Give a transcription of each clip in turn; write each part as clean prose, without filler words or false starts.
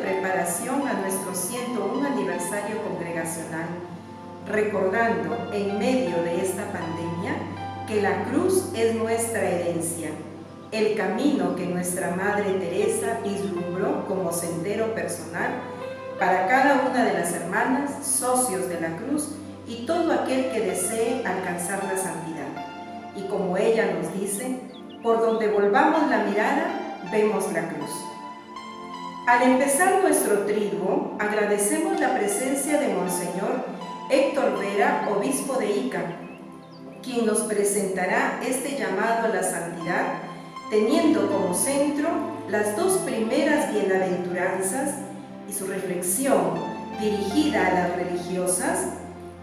preparación a nuestro 101 aniversario congregacional, recordando en medio de esta pandemia que la cruz es nuestra herencia, el camino que nuestra Madre Teresa vislumbró como sendero personal para cada una de las hermanas, socios de la cruz y todo aquel que desee alcanzar la santidad. Y como ella nos dice, por donde volvamos la mirada, vemos la cruz. Al empezar nuestro triduo, agradecemos la presencia de Monseñor Héctor Vera, obispo de Ica, quien nos presentará este llamado a la santidad, teniendo como centro las dos primeras bienaventuranzas, y su reflexión, dirigida a las religiosas,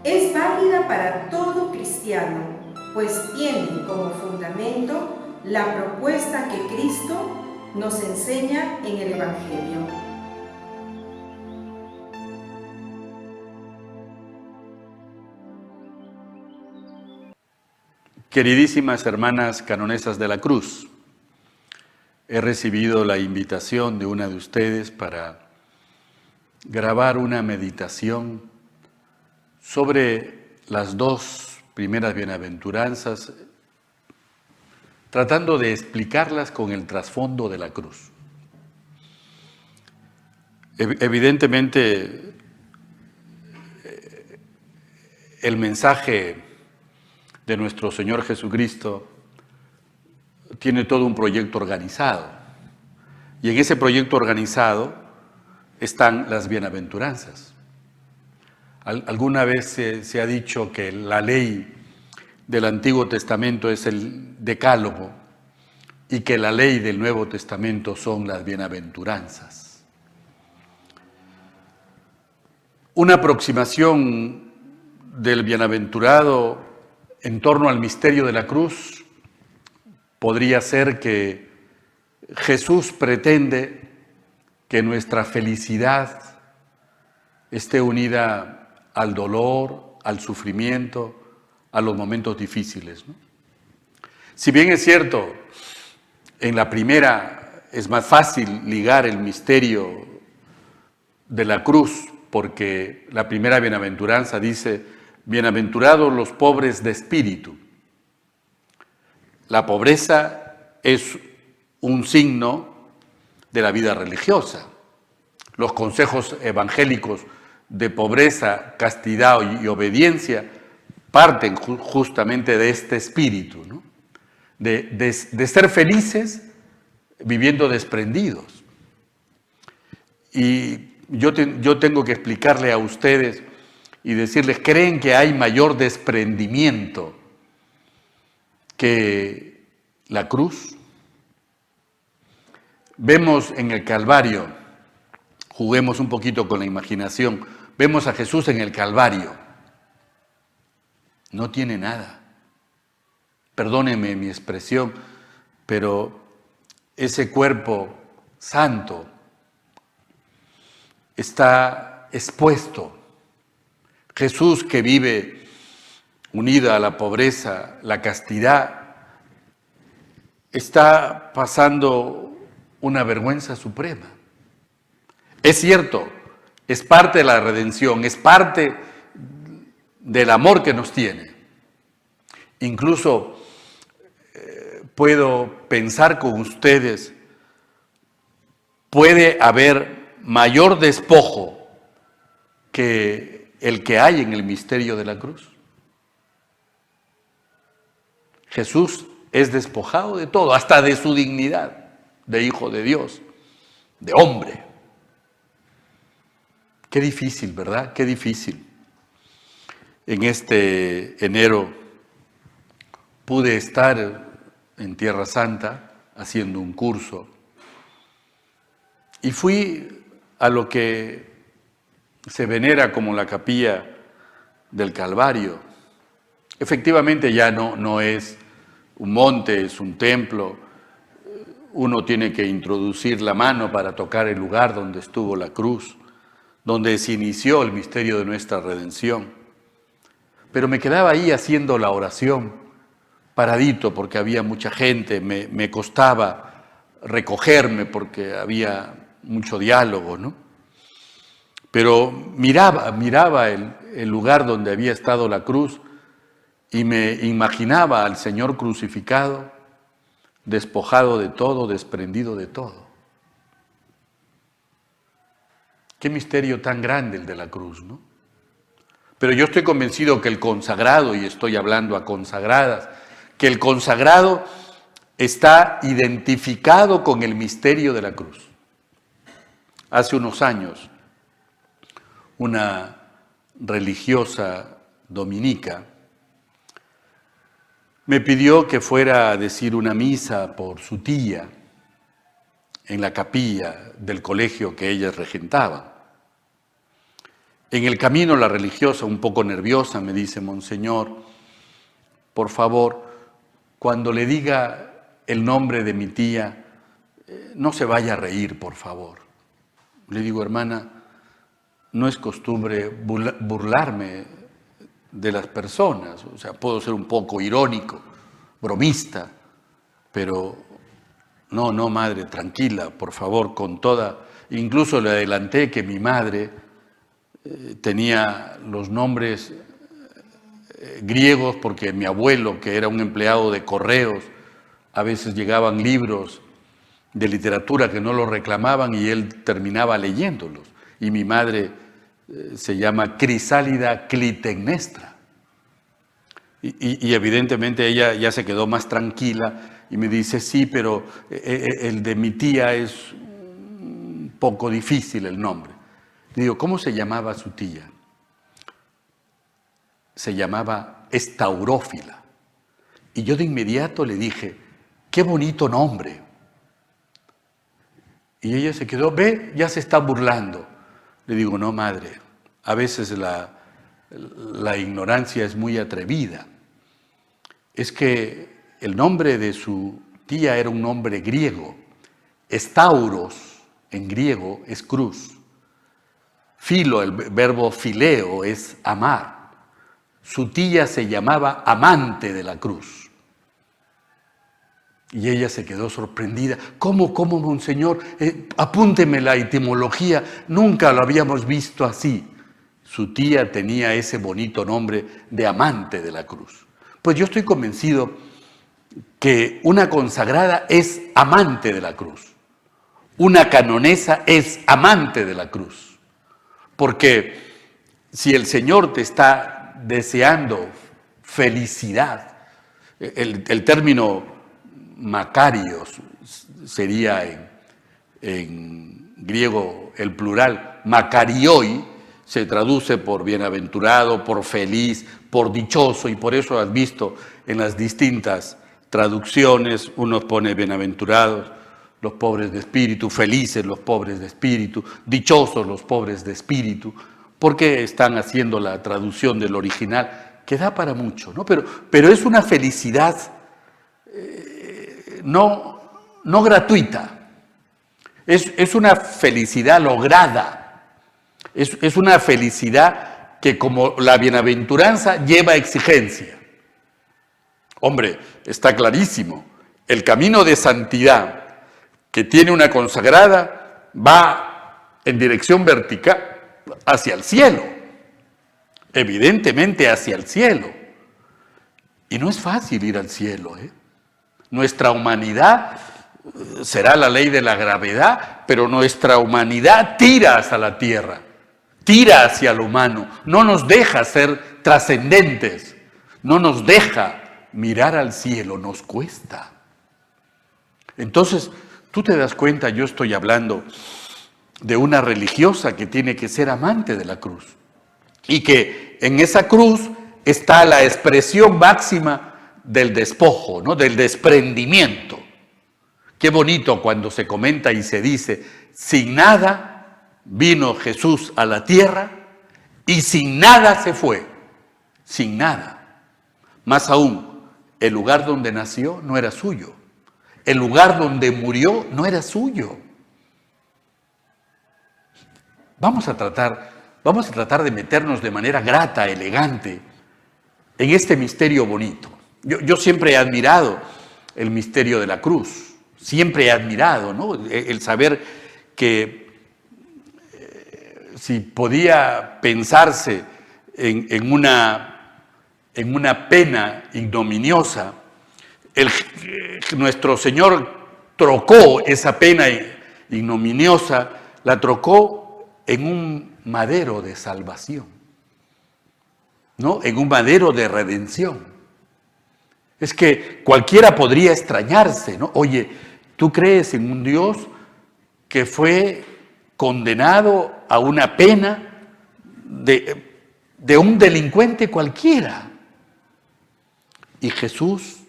es válida para todo cristiano, pues tiene como fundamento la propuesta que Cristo nos enseña en el Evangelio. Queridísimas hermanas canonesas de la Cruz, he recibido la invitación de una de ustedes para grabar una meditación sobre las dos primeras bienaventuranzas, tratando de explicarlas con el trasfondo de la cruz. Evidentemente, el mensaje de nuestro Señor Jesucristo tiene todo un proyecto organizado. Y en ese proyecto organizado están las bienaventuranzas. Alguna vez se ha dicho que la ley del Antiguo Testamento es el Decálogo y que la ley del Nuevo Testamento son las bienaventuranzas. Una aproximación del bienaventurado en torno al misterio de la cruz podría ser que Jesús pretende que nuestra felicidad esté unida al dolor, al sufrimiento, a los momentos difíciles, ¿no? Si bien es cierto, en la primera es más fácil ligar el misterio de la cruz, porque la primera bienaventuranza dice: bienaventurados los pobres de espíritu. La pobreza es un signo de la vida religiosa. Los consejos evangélicos de pobreza, castidad y obediencia parten justamente de este espíritu, ¿no? De ser felices viviendo desprendidos. Y yo tengo que explicarle a ustedes y decirles: ¿creen que hay mayor desprendimiento que la cruz? Vemos en el Calvario, juguemos un poquito con la imaginación, vemos a Jesús en el Calvario. No tiene nada. Perdónenme mi expresión, pero ese cuerpo santo está expuesto. Jesús, que vive unida a la pobreza, la castidad, está pasando una vergüenza suprema. Es cierto, es parte de la redención, es parte del amor que nos tiene. Incluso puedo pensar con ustedes, puede haber mayor despojo que el que hay en el misterio de la cruz. Jesús es despojado de todo, hasta de su dignidad de hijo de Dios, de hombre. Qué difícil, ¿verdad? Qué difícil. En este enero pude estar en Tierra Santa haciendo un curso y fui a lo que se venera como la capilla del Calvario. Efectivamente ya no es un monte, es un templo. Uno tiene que introducir la mano para tocar el lugar donde estuvo la cruz, donde se inició el misterio de nuestra redención. Pero me quedaba ahí haciendo la oración, paradito, porque había mucha gente, me costaba recogerme porque había mucho diálogo, ¿no? Pero miraba el lugar donde había estado la cruz y me imaginaba al Señor crucificado, despojado de todo, desprendido de todo. Qué misterio tan grande el de la cruz, ¿no? Pero yo estoy convencido que el consagrado, y estoy hablando a consagradas, que el consagrado está identificado con el misterio de la cruz. Hace unos años, una religiosa dominica me pidió que fuera a decir una misa por su tía en la capilla del colegio que ella regentaba. En el camino la religiosa, un poco nerviosa, me dice: Monseñor, por favor, cuando le diga el nombre de mi tía, no se vaya a reír, por favor. Le digo: hermana, no es costumbre burlarme de las personas, o sea, puedo ser un poco irónico, bromista, pero no, madre, tranquila, por favor, con toda... Incluso le adelanté que mi madre tenía los nombres griegos porque mi abuelo, que era un empleado de correos, a veces llegaban libros de literatura que no los reclamaban y él terminaba leyéndolos. Y mi madre se llama Crisálida Clitemnestra. Y evidentemente ella ya se quedó más tranquila y me dice: sí, pero el de mi tía es un poco difícil el nombre. Digo: ¿cómo se llamaba su tía? Se llamaba Estaurófila. Y yo de inmediato le dije: ¡qué bonito nombre! Y ella se quedó: ve, ya se está burlando. Le digo: no, madre, a veces la ignorancia es muy atrevida. Es que el nombre de su tía era un nombre griego. Estauros, en griego, es cruz. Filo, el verbo fileo, es amar. Su tía se llamaba Amante de la Cruz. Y ella se quedó sorprendida. ¿Cómo, monseñor? Apúnteme la etimología. Nunca lo habíamos visto así. Su tía tenía ese bonito nombre de Amante de la Cruz. Pues yo estoy convencido que una consagrada es amante de la cruz. Una canonesa es amante de la cruz. Porque si el Señor te está deseando felicidad, el término Macarios sería en griego el plural, Makarioi, se traduce por bienaventurado, por feliz, por dichoso, y por eso has visto en las distintas traducciones, uno pone bienaventurados los pobres de espíritu, felices los pobres de espíritu, dichosos los pobres de espíritu, porque están haciendo la traducción del original, que da para mucho, ¿no? Pero es una felicidad no gratuita, es una felicidad lograda, es una felicidad que, como la bienaventuranza, lleva exigencia. Hombre, está clarísimo, el camino de santidad que tiene una consagrada va en dirección vertical hacia el cielo, evidentemente hacia el cielo. Y no es fácil ir al cielo, ¿eh? Nuestra humanidad será la ley de la gravedad, pero nuestra humanidad tira hacia la tierra, tira hacia lo humano, no nos deja ser trascendentes, no nos deja mirar al cielo, nos cuesta. Entonces, tú te das cuenta, yo estoy hablando de una religiosa que tiene que ser amante de la cruz y que en esa cruz está la expresión máxima del despojo, ¿no? Del desprendimiento. Qué bonito cuando se comenta y se dice: sin nada vino Jesús a la tierra y sin nada se fue, sin nada. Más aún, el lugar donde nació no era suyo. El lugar donde murió no era suyo. Vamos a tratar de meternos de manera grata, elegante, en este misterio bonito. Yo siempre he admirado el misterio de la cruz, siempre he admirado, ¿no? El saber que si podía pensarse en una pena ignominiosa, nuestro Señor trocó esa pena ignominiosa, la trocó en un madero de salvación, ¿no? En un madero de redención. Es que cualquiera podría extrañarse, ¿no? Oye, ¿tú crees en un Dios que fue condenado a una pena de un delincuente cualquiera? Y Jesús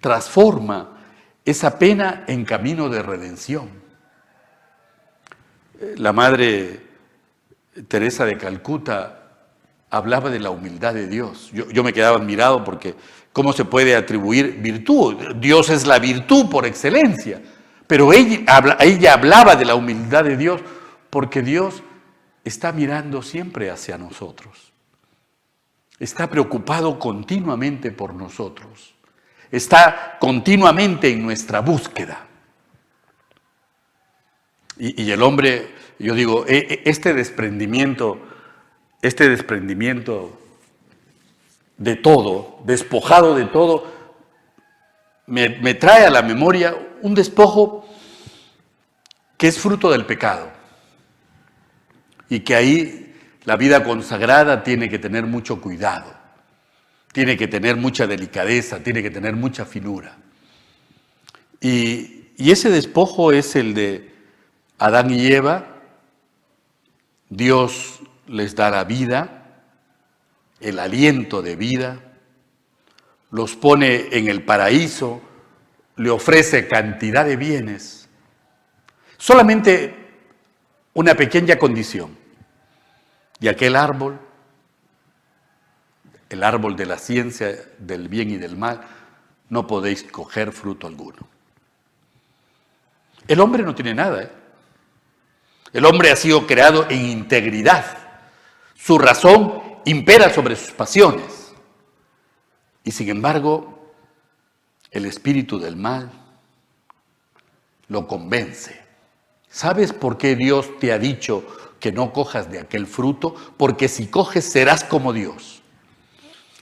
transforma esa pena en camino de redención. La Madre Teresa de Calcuta hablaba de la humildad de Dios. Yo me quedaba admirado porque ¿cómo se puede atribuir virtud? Dios es la virtud por excelencia. Pero ella hablaba de la humildad de Dios porque Dios está mirando siempre hacia nosotros. Está preocupado continuamente por nosotros. Está continuamente en nuestra búsqueda. Y el hombre, yo digo, este desprendimiento de todo, despojado de todo, me trae a la memoria un despojo que es fruto del pecado. Y que ahí la vida consagrada tiene que tener mucho cuidado, tiene que tener mucha delicadeza, tiene que tener mucha finura. Y ese despojo es el de Adán y Eva. Dios les da la vida, el aliento de vida, los pone en el paraíso, le ofrece cantidad de bienes. Solamente una pequeña condición: de aquel árbol, el árbol de la ciencia del bien y del mal, no podéis coger fruto alguno. El hombre no tiene nada, El hombre ha sido creado en integridad. Su razón impera sobre sus pasiones. Y sin embargo, el espíritu del mal lo convence. ¿Sabes por qué Dios te ha dicho que no cojas de aquel fruto? Porque si coges serás como Dios.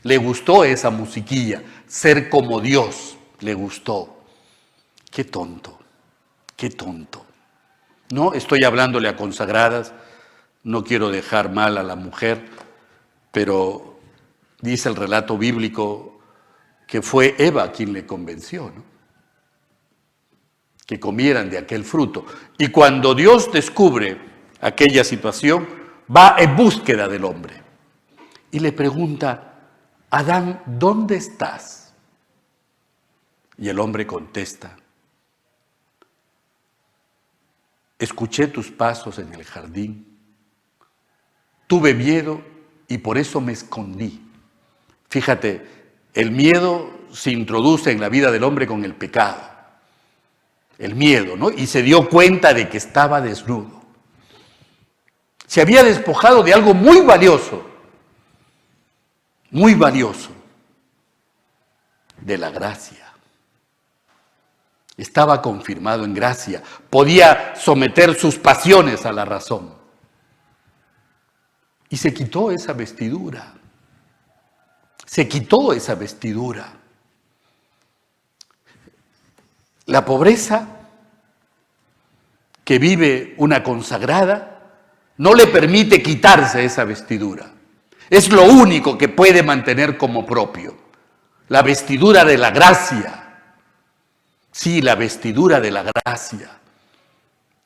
Le gustó esa musiquilla, ser como Dios, le gustó. Qué tonto, qué tonto. No estoy hablándole a consagradas, no quiero dejar mal a la mujer, pero dice el relato bíblico que fue Eva quien le convenció, ¿no? Que comieran de aquel fruto. Y cuando Dios descubre aquella situación, va en búsqueda del hombre y le pregunta: Adán, ¿dónde estás? Y el hombre contesta: escuché tus pasos en el jardín, tuve miedo y por eso me escondí. Fíjate, el miedo se introduce en la vida del hombre con el pecado. El miedo, ¿no? Y se dio cuenta de que estaba desnudo. Se había despojado de algo muy valioso, de la gracia. Estaba confirmado en gracia, podía someter sus pasiones a la razón. Y se quitó esa vestidura. La pobreza que vive una consagrada no le permite quitarse esa vestidura. Es lo único que puede mantener como propio. La vestidura de la gracia. Sí, la vestidura de la gracia.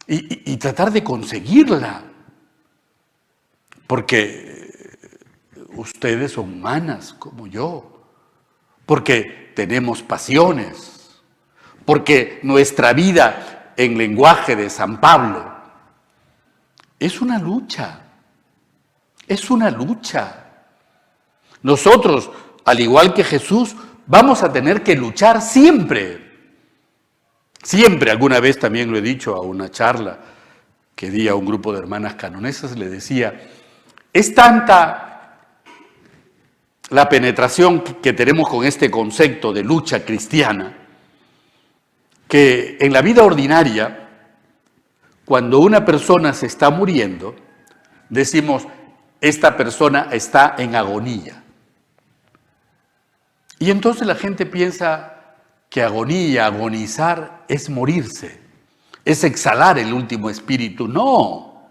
Y tratar de conseguirla. Porque ustedes son humanas como yo. Porque tenemos pasiones. Porque nuestra vida, en lenguaje de San Pablo, es una lucha. Nosotros, al igual que Jesús, vamos a tener que luchar siempre. Siempre, alguna vez también lo he dicho a una charla que di a un grupo de hermanas canonesas, le decía, es tanta la penetración que tenemos con este concepto de lucha cristiana, que en la vida ordinaria, cuando una persona se está muriendo, decimos, esta persona está en agonía. Y entonces la gente piensa que agonía, agonizar, es morirse, es exhalar el último espíritu. No,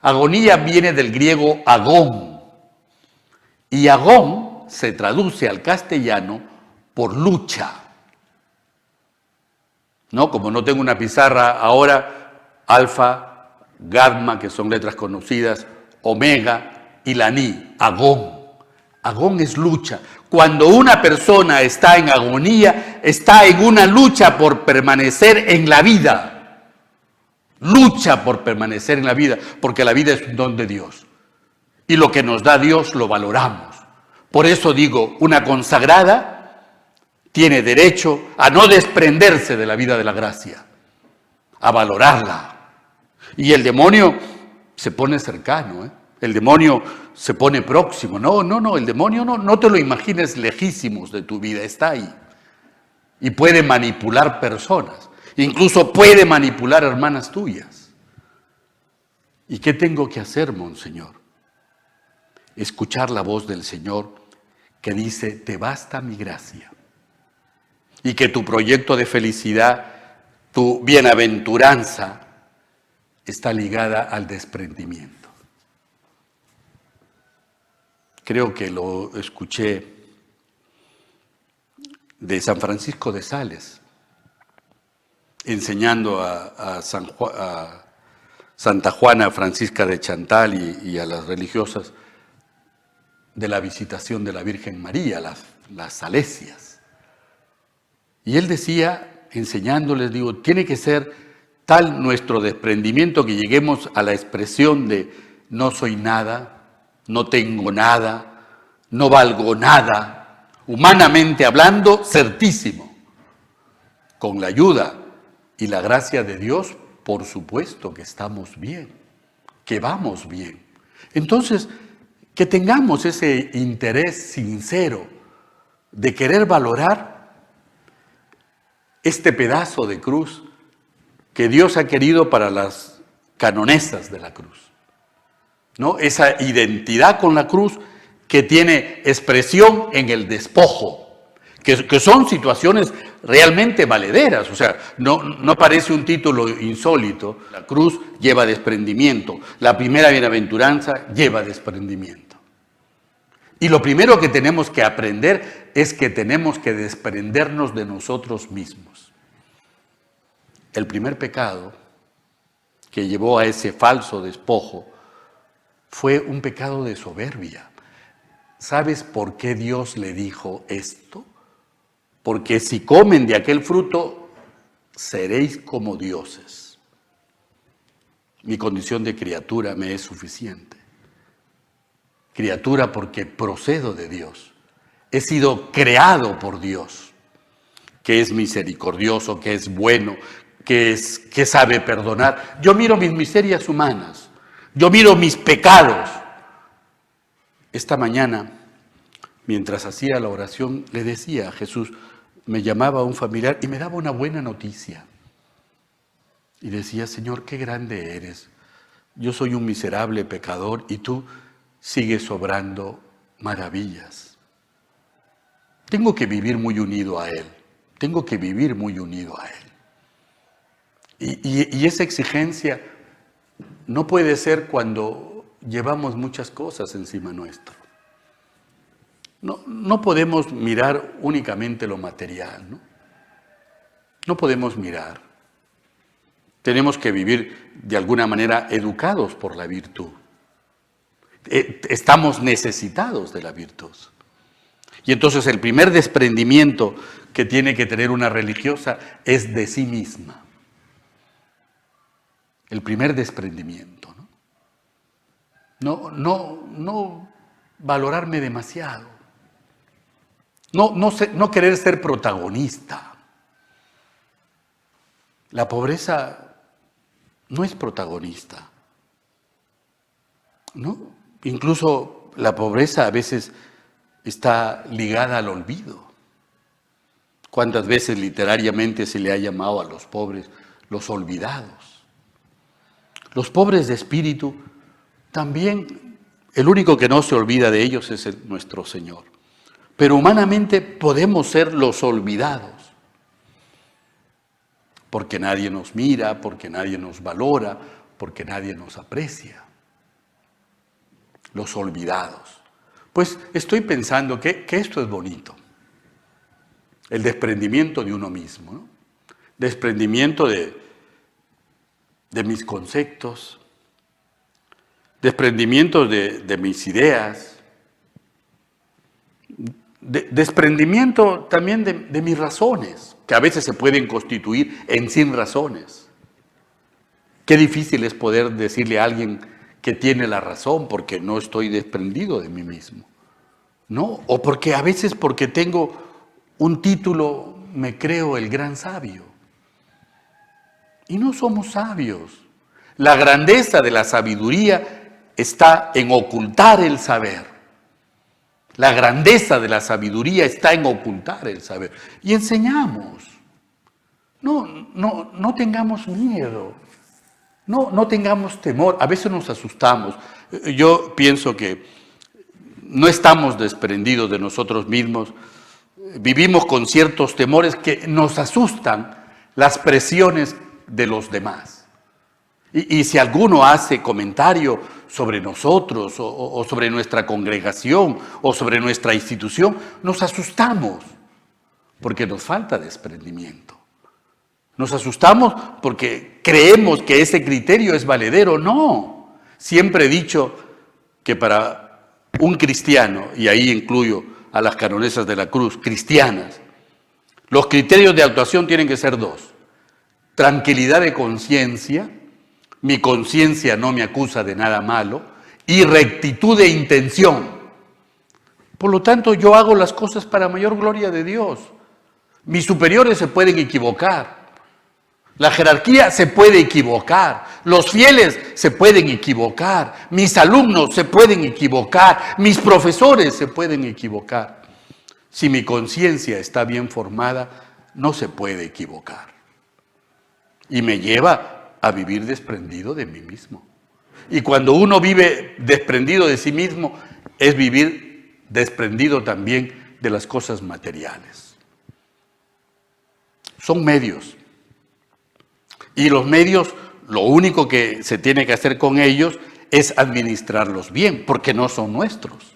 agonía viene del griego agón, y agón se traduce al castellano por lucha. ¿No? Como no tengo una pizarra ahora, alfa, gamma, que son letras conocidas, omega y la ni, agón. Agón es lucha. Cuando una persona está en agonía, está en una lucha por permanecer en la vida. Lucha por permanecer en la vida, porque la vida es un don de Dios. Y lo que nos da Dios lo valoramos. Por eso digo, una consagrada tiene derecho a no desprenderse de la vida de la gracia, a valorarla. Y el demonio se pone cercano, ¿eh? El demonio se pone próximo. No, el demonio no te lo imagines lejísimos de tu vida, está ahí. Y puede manipular personas, incluso puede manipular hermanas tuyas. ¿Y qué tengo que hacer, Monseñor? Escuchar la voz del Señor que dice, te basta mi gracia. Y que tu proyecto de felicidad, tu bienaventuranza, está ligada al desprendimiento. Creo que lo escuché de San Francisco de Sales, enseñando a Santa Juana Francisca de Chantal y a las religiosas de la visitación de la Virgen María, las salesias. Y él decía, enseñándoles, digo, tiene que ser tal nuestro desprendimiento que lleguemos a la expresión de no soy nada, no tengo nada, no valgo nada, humanamente hablando, certísimo. Con la ayuda y la gracia de Dios, por supuesto que estamos bien, que vamos bien. Entonces, que tengamos ese interés sincero de querer valorar este pedazo de cruz que Dios ha querido para las canonesas de la cruz, ¿no? Esa identidad con la cruz que tiene expresión en el despojo, que son situaciones realmente valederas, o sea, no parece un título insólito. La cruz lleva desprendimiento, la primera bienaventuranza lleva desprendimiento. Y lo primero que tenemos que aprender es que tenemos que desprendernos de nosotros mismos. El primer pecado que llevó a ese falso despojo fue un pecado de soberbia. ¿Sabes por qué Dios le dijo esto? Porque si comen de aquel fruto, seréis como dioses. Mi condición de criatura me es suficiente. Criatura porque procedo de Dios. He sido creado por Dios, que es misericordioso, que es bueno, que sabe perdonar. Yo miro mis miserias humanas, yo miro mis pecados. Esta mañana, mientras hacía la oración, le decía a Jesús, me llamaba un familiar y me daba una buena noticia. Y decía, Señor, qué grande eres. Yo soy un miserable pecador y tú sigues obrando maravillas. Tengo que vivir muy unido a Él. Tengo que vivir muy unido a Él. Y esa exigencia no puede ser cuando llevamos muchas cosas encima nuestro. No podemos mirar únicamente lo material, ¿no? No podemos mirar. Tenemos que vivir de alguna manera educados por la virtud. Estamos necesitados de la virtud. Y entonces el primer desprendimiento que tiene que tener una religiosa es de sí misma. El primer desprendimiento, ¿no? No valorarme demasiado. No querer ser protagonista. La pobreza no es protagonista, ¿no? Incluso la pobreza a veces está ligada al olvido. ¿Cuántas veces literariamente se le ha llamado a los pobres los olvidados? Los pobres de espíritu también el único que no se olvida de ellos es nuestro Señor. Pero humanamente podemos ser los olvidados, porque nadie nos mira, porque nadie nos valora, porque nadie nos aprecia. Los olvidados. Pues estoy pensando que esto es bonito. El desprendimiento de uno mismo, ¿no? Desprendimiento de mis conceptos, desprendimiento de mis ideas, desprendimiento también de mis razones, que a veces se pueden constituir en sin razones. Qué difícil es poder decirle a alguien que tiene la razón porque no estoy desprendido de mí mismo, ¿no? O porque a veces porque tengo un título me creo el gran sabio. Y no somos sabios. La grandeza de la sabiduría está en ocultar el saber. La grandeza de la sabiduría está en ocultar el saber. Y enseñamos. No tengamos miedo. No tengamos temor. A veces nos asustamos. Yo pienso que no estamos desprendidos de nosotros mismos. Vivimos con ciertos temores que nos asustan las presiones de los demás. Y si alguno hace comentario sobre nosotros o sobre nuestra congregación o sobre nuestra institución, nos asustamos porque nos falta desprendimiento. Nos asustamos porque creemos que ese criterio es valedero. No, siempre he dicho que para un cristiano, y ahí incluyo a las canonesas de la cruz, cristianas, los criterios de actuación tienen que ser dos. Tranquilidad de conciencia, mi conciencia no me acusa de nada malo, y rectitud de intención. Por lo tanto, yo hago las cosas para mayor gloria de Dios. Mis superiores se pueden equivocar, la jerarquía se puede equivocar, los fieles se pueden equivocar, mis alumnos se pueden equivocar, mis profesores se pueden equivocar. Si mi conciencia está bien formada, no se puede equivocar. Y me lleva a vivir desprendido de mí mismo. Y cuando uno vive desprendido de sí mismo, es vivir desprendido también de las cosas materiales. Son medios. Y los medios, lo único que se tiene que hacer con ellos es administrarlos bien, porque no son nuestros.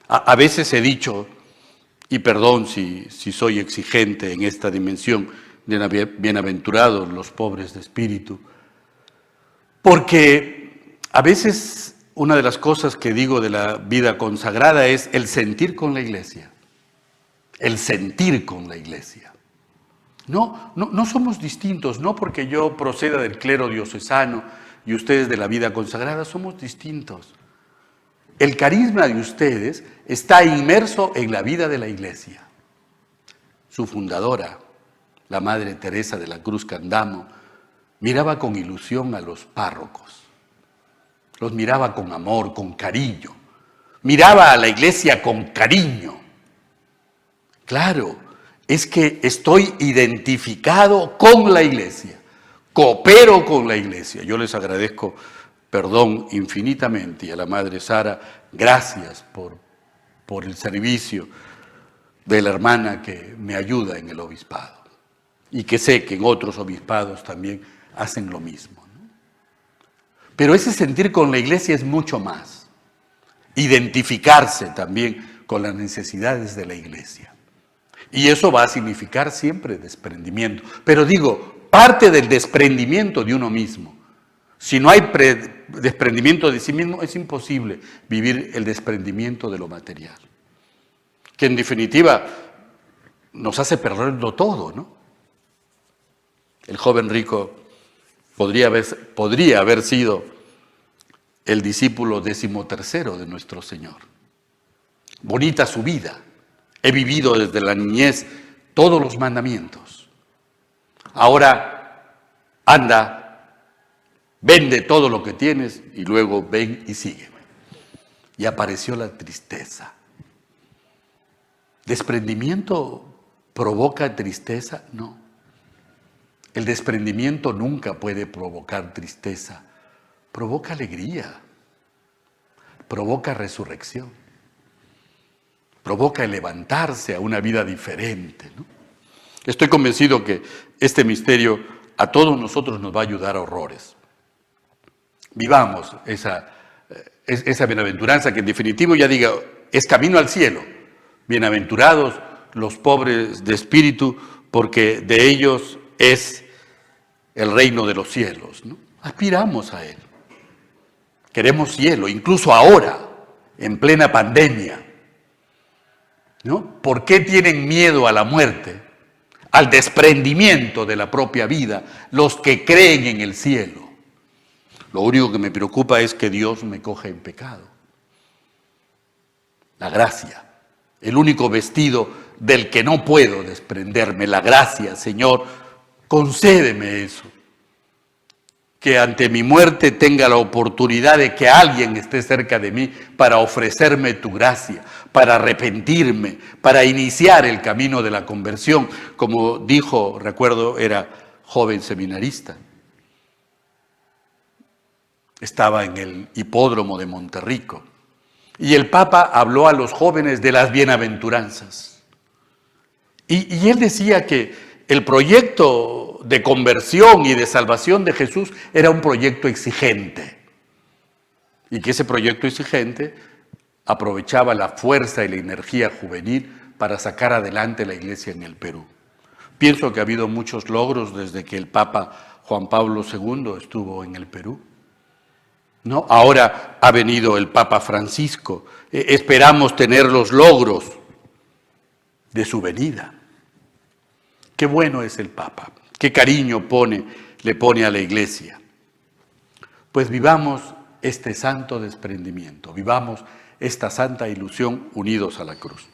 A veces he dicho, y perdón si soy exigente en esta dimensión, de bienaventurados los pobres de espíritu, porque a veces una de las cosas que digo de la vida consagrada es el sentir con la iglesia, el sentir con la iglesia. No somos distintos, no porque yo proceda del clero diocesano y ustedes de la vida consagrada, somos distintos. El carisma de ustedes está inmerso en la vida de la iglesia. Su fundadora, la Madre Teresa de la Cruz Candamo, miraba con ilusión a los párrocos. Los miraba con amor, con cariño. Miraba a la iglesia con cariño. Claro, es que estoy identificado con la iglesia. Coopero con la iglesia. Yo les agradezco, perdón, infinitamente, y a la Madre Sara, gracias por el servicio de la hermana que me ayuda en el obispado. Y que sé que en otros obispados también hacen lo mismo, ¿no? Pero ese sentir con la iglesia es mucho más. Identificarse también con las necesidades de la iglesia. Y eso va a significar siempre desprendimiento. Pero digo, parte del desprendimiento de uno mismo. Si no hay desprendimiento de sí mismo, es imposible vivir el desprendimiento de lo material. Que en definitiva nos hace perderlo todo, ¿no? El joven rico podría haber sido el discípulo 13º de nuestro Señor. Bonita su vida. He vivido desde la niñez todos los mandamientos. Ahora anda, vende todo lo que tienes y luego ven y sígueme. Y apareció la tristeza. ¿Desprendimiento provoca tristeza? No. El desprendimiento nunca puede provocar tristeza, provoca alegría, provoca resurrección, provoca el levantarse a una vida diferente, ¿no? Estoy convencido que este misterio a todos nosotros nos va a ayudar a horrores. Vivamos esa bienaventuranza que en definitivo ya diga, es camino al cielo. Bienaventurados los pobres de espíritu, porque de ellos es el reino de los cielos, ¿no? Aspiramos a él. Queremos cielo, incluso ahora, en plena pandemia, ¿no? ¿Por qué tienen miedo a la muerte, al desprendimiento de la propia vida, los que creen en el cielo? Lo único que me preocupa es que Dios me coja en pecado. La gracia, el único vestido del que no puedo desprenderme, la gracia, Señor, concédeme eso. Que ante mi muerte tenga la oportunidad de que alguien esté cerca de mí para ofrecerme tu gracia, para arrepentirme, para iniciar el camino de la conversión, como dijo, recuerdo, era joven seminarista. Estaba en el hipódromo de Monterrico y el Papa habló a los jóvenes de las bienaventuranzas. Y él decía que el proyecto de conversión y de salvación de Jesús era un proyecto exigente y que ese proyecto exigente aprovechaba la fuerza y la energía juvenil para sacar adelante la Iglesia en el Perú. Pienso que ha habido muchos logros desde que el Papa Juan Pablo II estuvo en el Perú, ¿no? Ahora ha venido el Papa Francisco. Esperamos tener los logros de su venida. Qué bueno es el Papa, qué cariño le pone a la Iglesia. Pues vivamos este santo desprendimiento, vivamos esta santa ilusión unidos a la cruz.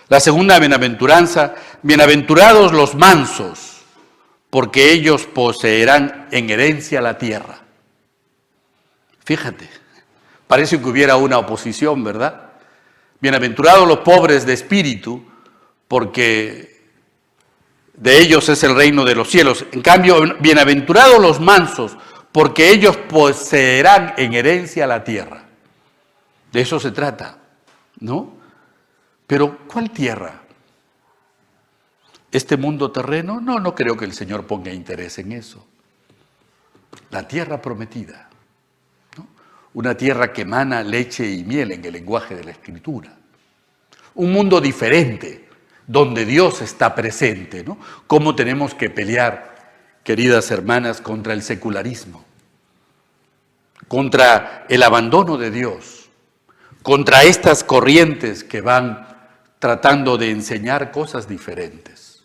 La segunda bienaventuranza, bienaventurados los mansos, porque ellos poseerán en herencia la tierra. Fíjate, parece que hubiera una oposición, ¿verdad? Bienaventurados los pobres de espíritu, porque de ellos es el reino de los cielos. En cambio, bienaventurados los mansos, porque ellos poseerán en herencia la tierra. De eso se trata, ¿no? Pero, ¿cuál tierra? ¿Este mundo terreno? No creo que el Señor ponga interés en eso. La tierra prometida. Una tierra que emana leche y miel en el lenguaje de la Escritura. Un mundo diferente, donde Dios está presente, ¿no? ¿Cómo tenemos que pelear, queridas hermanas, contra el secularismo? Contra el abandono de Dios, contra estas corrientes que van tratando de enseñar cosas diferentes.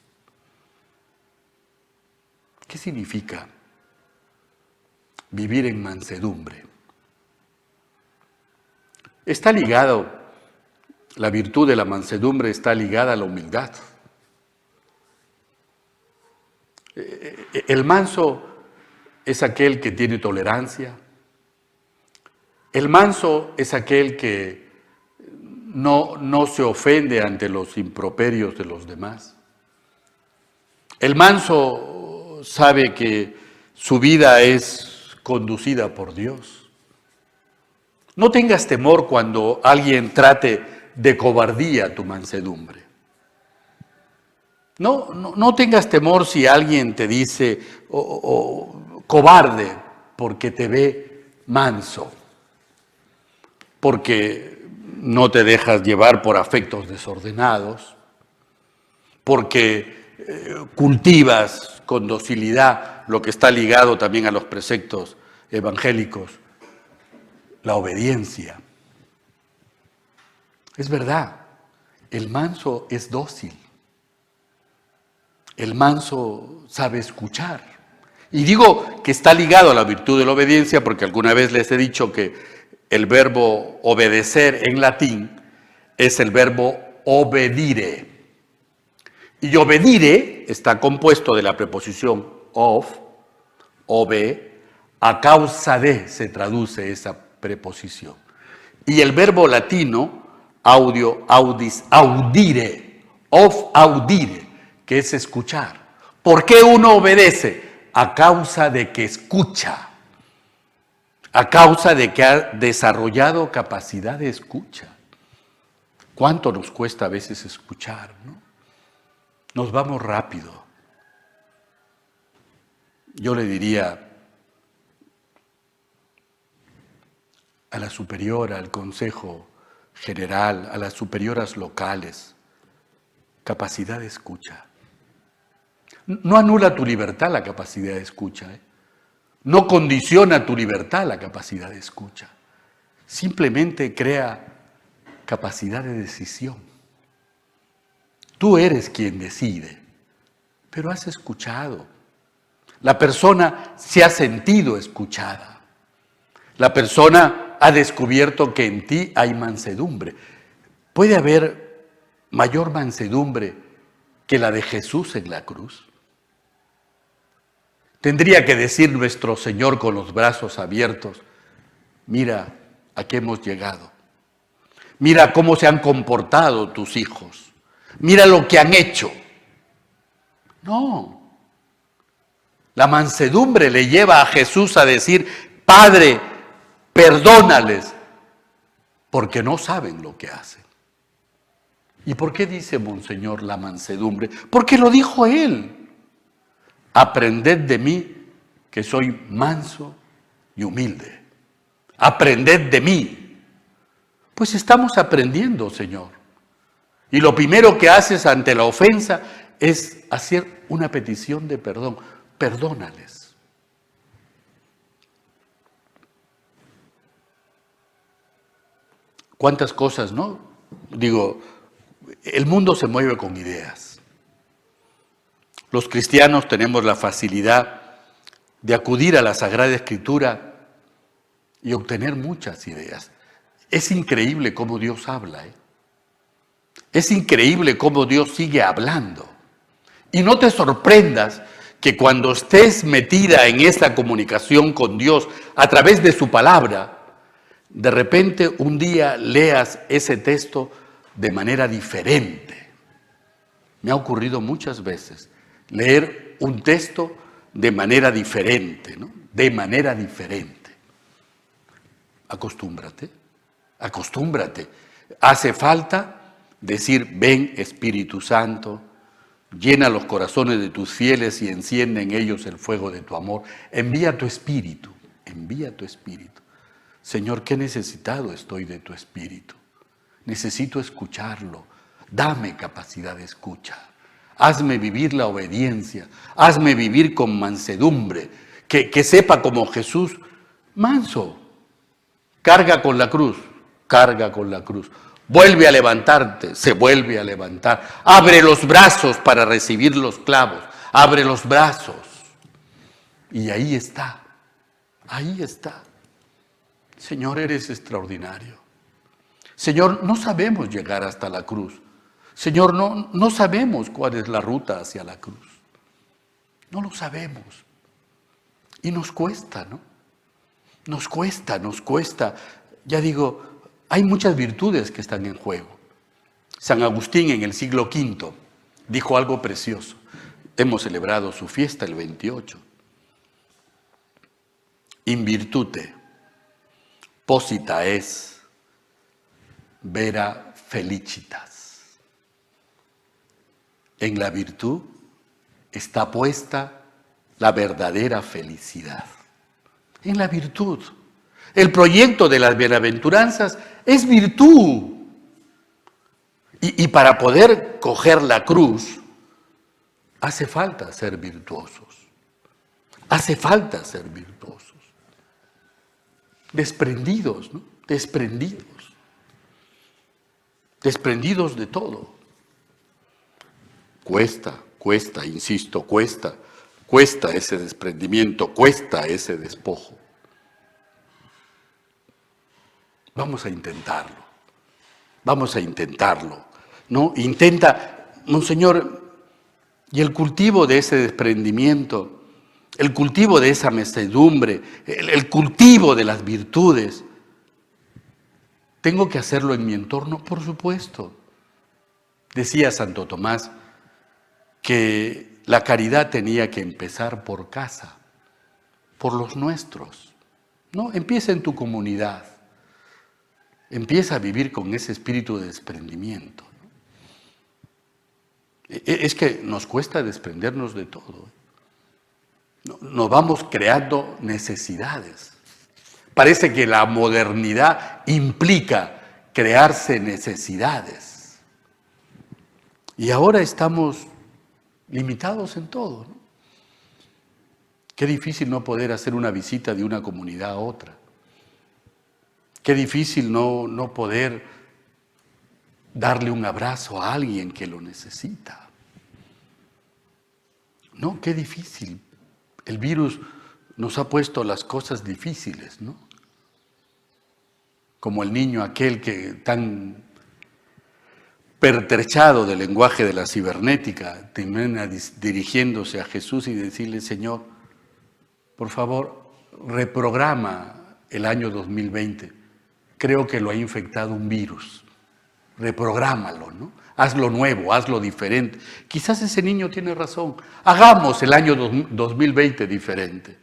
¿Qué significa vivir en mansedumbre? Está ligado, la virtud de la mansedumbre está ligada a la humildad. El manso es aquel que tiene tolerancia. El manso es aquel que no se ofende ante los improperios de los demás. El manso sabe que su vida es conducida por Dios. No tengas temor cuando alguien trate de cobardía tu mansedumbre. No tengas temor si alguien te dice cobarde porque te ve manso, porque no te dejas llevar por afectos desordenados, porque cultivas con docilidad lo que está ligado también a los preceptos evangélicos, la obediencia. Es verdad, el manso es dócil. El manso sabe escuchar. Y digo que está ligado a la virtud de la obediencia porque alguna vez les he dicho que el verbo obedecer en latín es el verbo obedire. Y obedire está compuesto de la preposición of, obe, a causa de se traduce esa preposición. Y el verbo latino, audio, audis, audire, of audire, que es escuchar. ¿Por qué uno obedece? A causa de que escucha. a causa de que ha desarrollado capacidad de escucha. ¿Cuánto nos cuesta a veces escuchar, no? Nos vamos rápido. Yo le diría a la superiora, al consejo general, a las superioras locales, capacidad de escucha. No anula tu libertad la capacidad de escucha, ¿eh? No condiciona tu libertad la capacidad de escucha. Simplemente crea capacidad de decisión. Tú eres quien decide, pero has escuchado. La persona se ha sentido escuchada. La persona ha descubierto que en ti hay mansedumbre. ¿Puede haber mayor mansedumbre que la de Jesús en la cruz? Tendría que decir nuestro Señor con los brazos abiertos: mira a qué hemos llegado. Mira cómo se han comportado tus hijos. Mira lo que han hecho. No. La mansedumbre le lleva a Jesús a decir: Padre, perdónales, porque no saben lo que hacen. ¿Y por qué dice Monseñor la mansedumbre? Porque lo dijo Él. Aprended de mí, que soy manso y humilde. Aprended de mí. Pues estamos aprendiendo, Señor. Y lo primero que haces ante la ofensa es hacer una petición de perdón. Perdónales. ¿Cuántas cosas, no? Digo, el mundo se mueve con ideas. Los cristianos tenemos la facilidad de acudir a la Sagrada Escritura y obtener muchas ideas. Es increíble cómo Dios habla, ¿eh? Es increíble cómo Dios sigue hablando. Y no te sorprendas que cuando estés metida en esta comunicación con Dios a través de su palabra, de repente un día leas ese texto de manera diferente. Me ha ocurrido muchas veces leer un texto de manera diferente, ¿no? De manera diferente. Acostúmbrate, acostúmbrate. Hace falta decir: ven Espíritu Santo, llena los corazones de tus fieles y enciende en ellos el fuego de tu amor. Envía tu Espíritu, envía tu Espíritu. Señor, qué necesitado estoy de tu Espíritu. Necesito escucharlo. Dame capacidad de escucha. Hazme vivir la obediencia. Hazme vivir con mansedumbre. Que sepa como Jesús, manso. Carga con la cruz, carga con la cruz. Vuelve a levantarte, se vuelve a levantar. Abre los brazos para recibir los clavos. Abre los brazos. Y ahí está, ahí está. Señor, eres extraordinario. Señor, no sabemos llegar hasta la cruz. Señor, no sabemos cuál es la ruta hacia la cruz. No lo sabemos. Y nos cuesta, ¿no? Nos cuesta, nos cuesta. Ya digo, hay muchas virtudes que están en juego. San Agustín en el siglo V dijo algo precioso. Hemos celebrado su fiesta el 28. In virtute posita es vera felicitas. En la virtud está puesta la verdadera felicidad. En la virtud. El proyecto de las bienaventuranzas es virtud. Y para poder coger la cruz, hace falta ser virtuosos. Hace falta ser virtuosos. Desprendidos, ¿no? Desprendidos. Desprendidos de todo. Cuesta, insisto, cuesta ese desprendimiento, cuesta ese despojo. Vamos a intentarlo, ¿no? Intenta, Monseñor, y el cultivo de ese desprendimiento, el cultivo de esa mansedumbre, el cultivo de las virtudes, ¿tengo que hacerlo en mi entorno? Por supuesto. Decía Santo Tomás que la caridad tenía que empezar por casa, por los nuestros. No, empieza en tu comunidad. Empieza a vivir con ese espíritu de desprendimiento. Es que nos cuesta desprendernos de todo. Nos vamos creando necesidades. Parece que la modernidad implica crearse necesidades. Y ahora estamos limitados en todo, ¿no? Qué difícil no poder hacer una visita de una comunidad a otra. Qué difícil no poder darle un abrazo a alguien que lo necesita. No, qué difícil. El virus nos ha puesto las cosas difíciles, ¿no? Como el niño aquel que tan pertrechado del lenguaje de la cibernética termina dirigiéndose a Jesús y decirle: Señor, por favor, reprograma el año 2020. Creo que lo ha infectado un virus. Reprográmalo, ¿no? Hazlo nuevo, hazlo diferente. Quizás ese niño tiene razón. Hagamos el año 2020 diferente.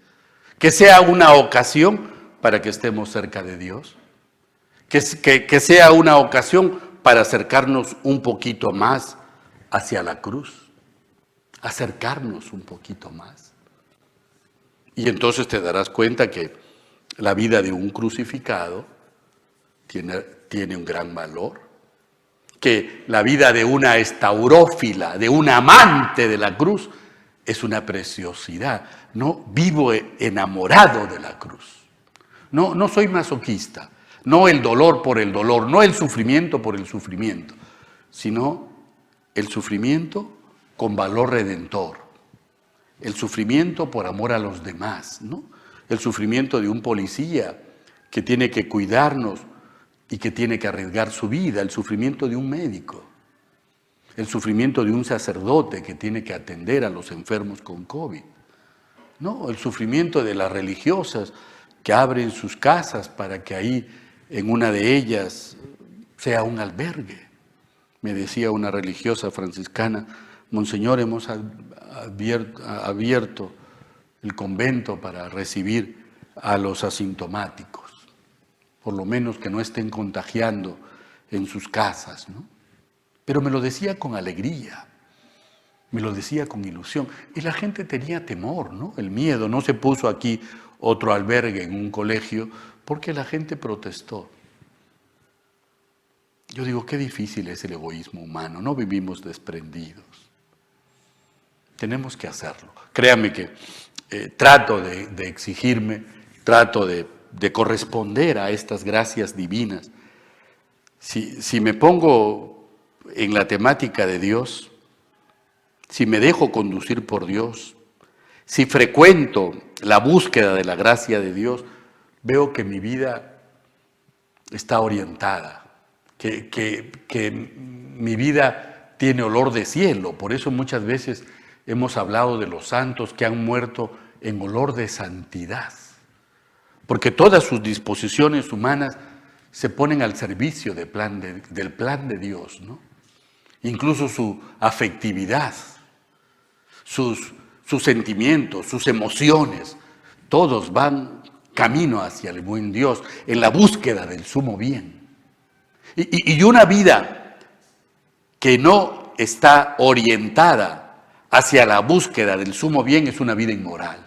Que sea una ocasión para que estemos cerca de Dios. Que sea una ocasión para acercarnos un poquito más hacia la cruz. Acercarnos un poquito más. Y entonces te darás cuenta que la vida de un crucificado tiene un gran valor. Que la vida de una estaurófila, de un amante de la cruz, es una preciosidad. No vivo enamorado de la cruz. No soy masoquista. No el dolor por el dolor, no el sufrimiento por el sufrimiento, sino el sufrimiento con valor redentor. El sufrimiento por amor a los demás, ¿no? El sufrimiento de un policía que tiene que cuidarnos y que tiene que arriesgar su vida, el sufrimiento de un médico, el sufrimiento de un sacerdote que tiene que atender a los enfermos con COVID, ¿no? El sufrimiento de las religiosas que abren sus casas para que ahí en una de ellas sea un albergue. Me decía una religiosa franciscana: Monseñor, hemos abierto el convento para recibir a los asintomáticos, por lo menos que no estén contagiando en sus casas, ¿no? Pero me lo decía con alegría, me lo decía con ilusión. Y la gente tenía temor, ¿no? El miedo. No se puso aquí otro albergue en un colegio porque la gente protestó. Yo digo, qué difícil es el egoísmo humano. No vivimos desprendidos. Tenemos que hacerlo. Créanme que trato de exigirme, trato de corresponder a estas gracias divinas. Si me pongo en la temática de Dios, si me dejo conducir por Dios, si frecuento la búsqueda de la gracia de Dios, veo que mi vida está orientada, que mi vida tiene olor de cielo. Por eso muchas veces hemos hablado de los santos que han muerto en olor de santidad, porque todas sus disposiciones humanas se ponen al servicio del plan de Dios, ¿no? Incluso su afectividad, sus sentimientos, sus emociones, todos van camino hacia el buen Dios, en la búsqueda del sumo bien. Y una vida que no está orientada hacia la búsqueda del sumo bien es una vida inmoral.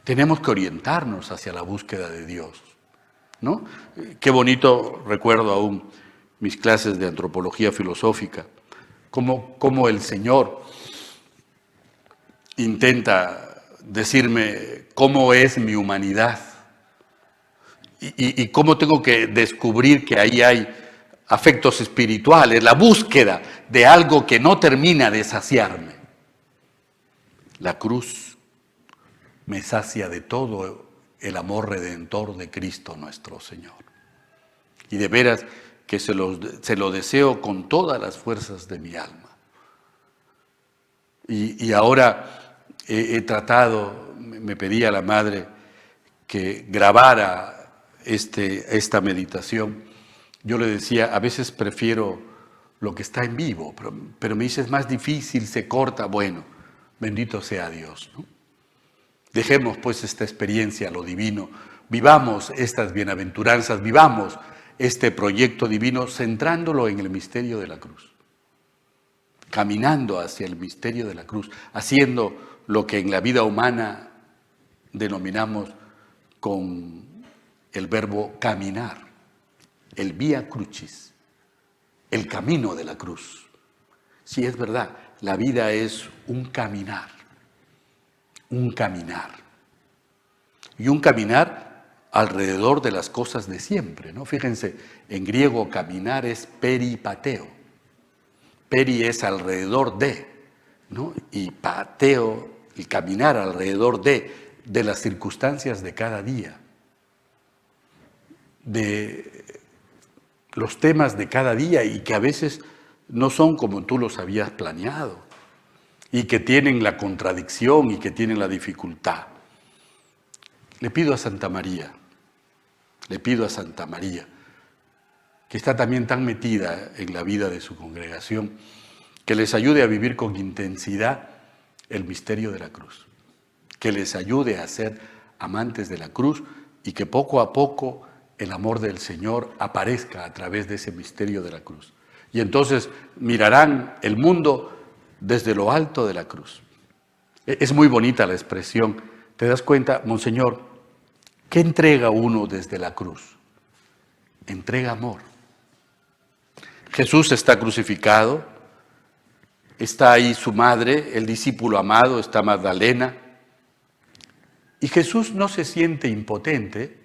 Tenemos que orientarnos hacia la búsqueda de Dios, ¿no? Qué bonito, recuerdo aún mis clases de antropología filosófica, cómo el Señor intenta decirme cómo es mi humanidad y cómo tengo que descubrir que ahí hay afectos espirituales, la búsqueda de algo que no termina de saciarme. La cruz me sacia de todo el amor redentor de Cristo nuestro Señor. Y de veras que se lo deseo con todas las fuerzas de mi alma. Y ahora he tratado, me pedía la madre que grabara esta meditación. Yo le decía, a veces prefiero lo que está en vivo, pero me dice, es más difícil, se corta. Bueno, bendito sea Dios, ¿no? Dejemos pues esta experiencia a lo divino, vivamos estas bienaventuranzas, vivamos este proyecto divino centrándolo en el misterio de la cruz, caminando hacia el misterio de la cruz, haciendo lo que en la vida humana denominamos con el verbo caminar, el vía crucis, el camino de la cruz. Sí, es verdad, la vida es un caminar. Un caminar. Y un caminar alrededor de las cosas de siempre, ¿no? Fíjense, en griego caminar es peripateo. Peri es alrededor de, ¿no? Y pateo, el caminar alrededor de las circunstancias de cada día, de los temas de cada día y que a veces no son como tú los habías planeado y que tienen la contradicción y que tienen la dificultad. Le pido a Santa María, que está también tan metida en la vida de su congregación, que les ayude a vivir con intensidad el misterio de la cruz, que les ayude a ser amantes de la cruz y que poco a poco el amor del Señor aparezca a través de ese misterio de la cruz. Y entonces mirarán el mundo desde lo alto de la cruz. Es muy bonita la expresión. ¿Te das cuenta, Monseñor? ¿Qué entrega uno desde la cruz? Entrega amor. Jesús está crucificado, está ahí su madre, el discípulo amado, está Magdalena, y Jesús no se siente impotente.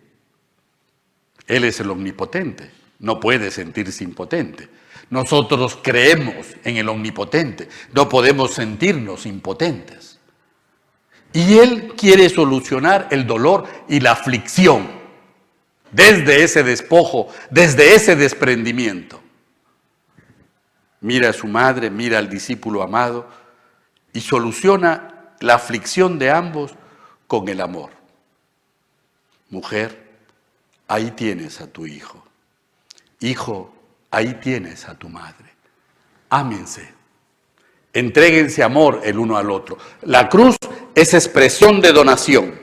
Él es el omnipotente, no puede sentirse impotente. Nosotros creemos en el omnipotente, no podemos sentirnos impotentes. Y Él quiere solucionar el dolor y la aflicción desde ese despojo, desde ese desprendimiento. Mira a su madre, mira al discípulo amado y soluciona la aflicción de ambos con el amor. Mujer, ahí tienes a tu hijo. Hijo, ahí tienes a tu madre. Ámense. Entréguense amor el uno al otro. La cruz es expresión de donación.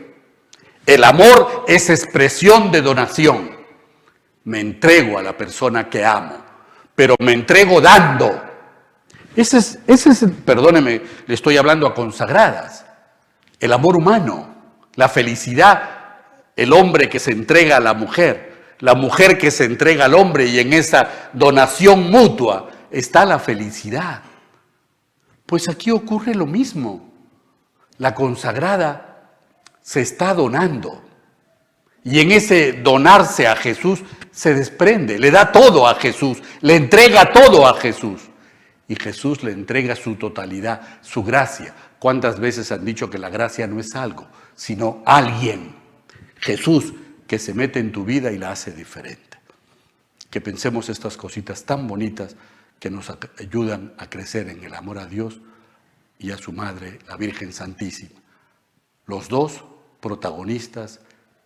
El amor es expresión de donación. Me entrego a la persona que amo, pero me entrego dando. Ese es, perdóneme, le estoy hablando a consagradas. El amor humano, la felicidad, el hombre que se entrega a la mujer que se entrega al hombre, y en esa donación mutua está la felicidad. Pues aquí ocurre lo mismo. La consagrada se está donando y en ese donarse a Jesús se desprende, le da todo a Jesús, le entrega todo a Jesús y Jesús le entrega su totalidad, su gracia. ¿Cuántas veces han dicho que la gracia no es algo, sino alguien? Jesús, que se mete en tu vida y la hace diferente. Que pensemos estas cositas tan bonitas que nos ayudan a crecer en el amor a Dios y a su Madre, la Virgen Santísima. Los dos protagonistas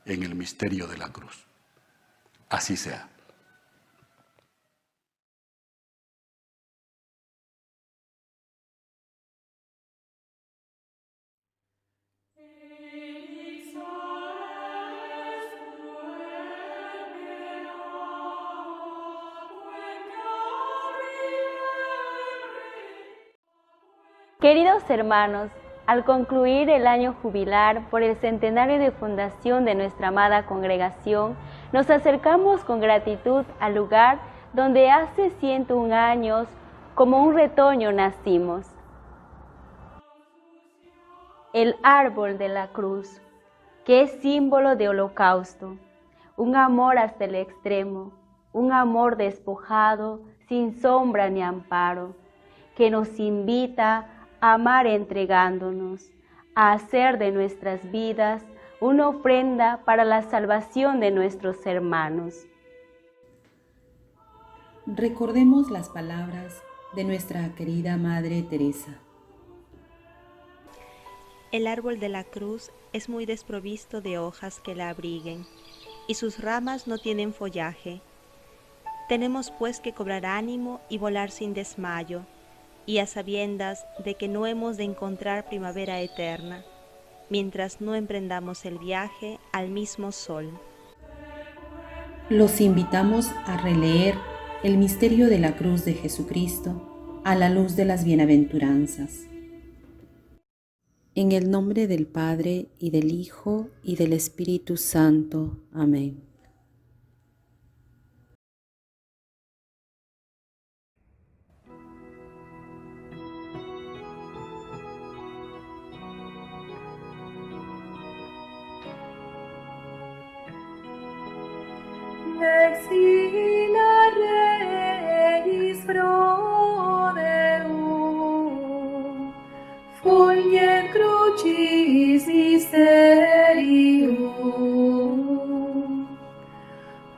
en el misterio de la cruz. Así sea. Queridos hermanos, al concluir el año jubilar por el centenario de fundación de nuestra amada congregación, nos acercamos con gratitud al lugar donde hace 101 años, como un retoño, nacimos. El árbol de la cruz, que es símbolo de holocausto, un amor hasta el extremo, un amor despojado, sin sombra ni amparo, que nos invita a amar entregándonos, a hacer de nuestras vidas una ofrenda para la salvación de nuestros hermanos. Recordemos las palabras de nuestra querida Madre Teresa. El árbol de la cruz es muy desprovisto de hojas que la abriguen, y sus ramas no tienen follaje. Tenemos pues que cobrar ánimo y volar sin desmayo, y a sabiendas de que no hemos de encontrar primavera eterna. mientras no emprendamos el viaje al mismo sol. Los invitamos a releer el misterio de la cruz de Jesucristo a la luz de las bienaventuranzas. En el nombre del Padre, y del Hijo, y del Espíritu Santo. Amén. Exina Regis Frodeum, Fulgent Crucis Mysterium,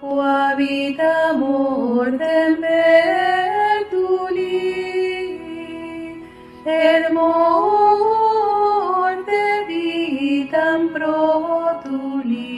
qua vita mortem vetuli, et morte vitam protuli.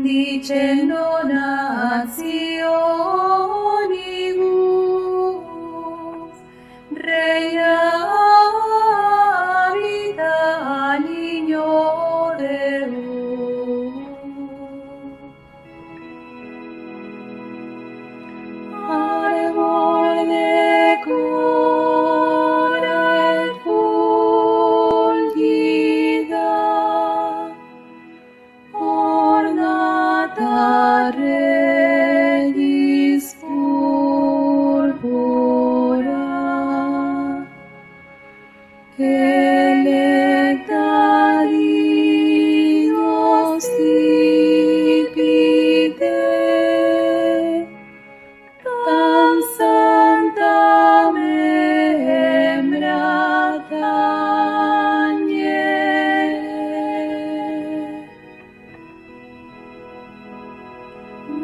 Dicendo nationibus, reina vita ligno Deum. Arbor de cora et fulgida, ornata Regis purpura, electa Dios stipite, tam santa membra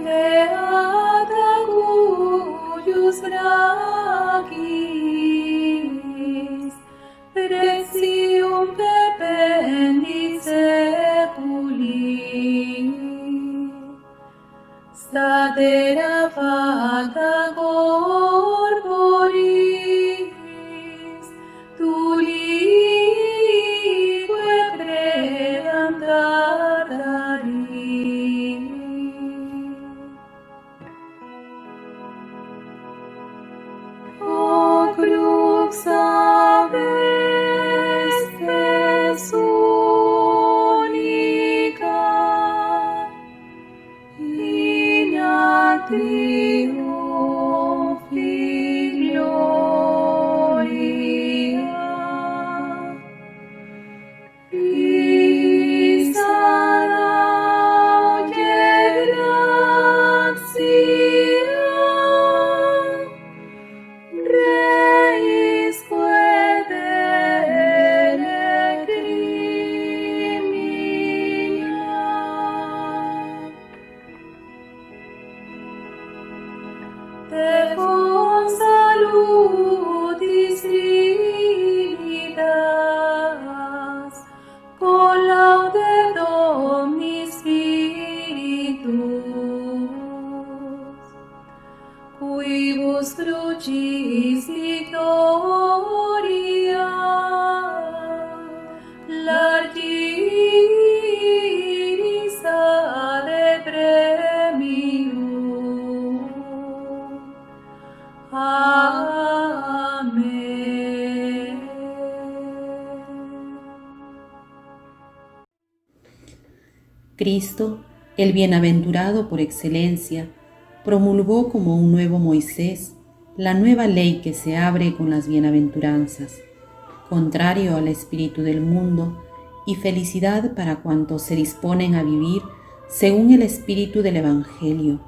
Beata cuius racis precium perpendit seculi, statera facta corporis, tulique predam tartari. Crux avestes unica, in triumphi gloria, Pisa laude gratia, Te fons salutis Trinitas, con laude Domini Spiritus, quibus crucis victoria, largiris ade premium. Amen. Cristo, el bienaventurado por excelencia, promulgó como un nuevo Moisés la nueva ley que se abre con las bienaventuranzas, contrario al espíritu del mundo y felicidad para cuantos se disponen a vivir según el espíritu del Evangelio,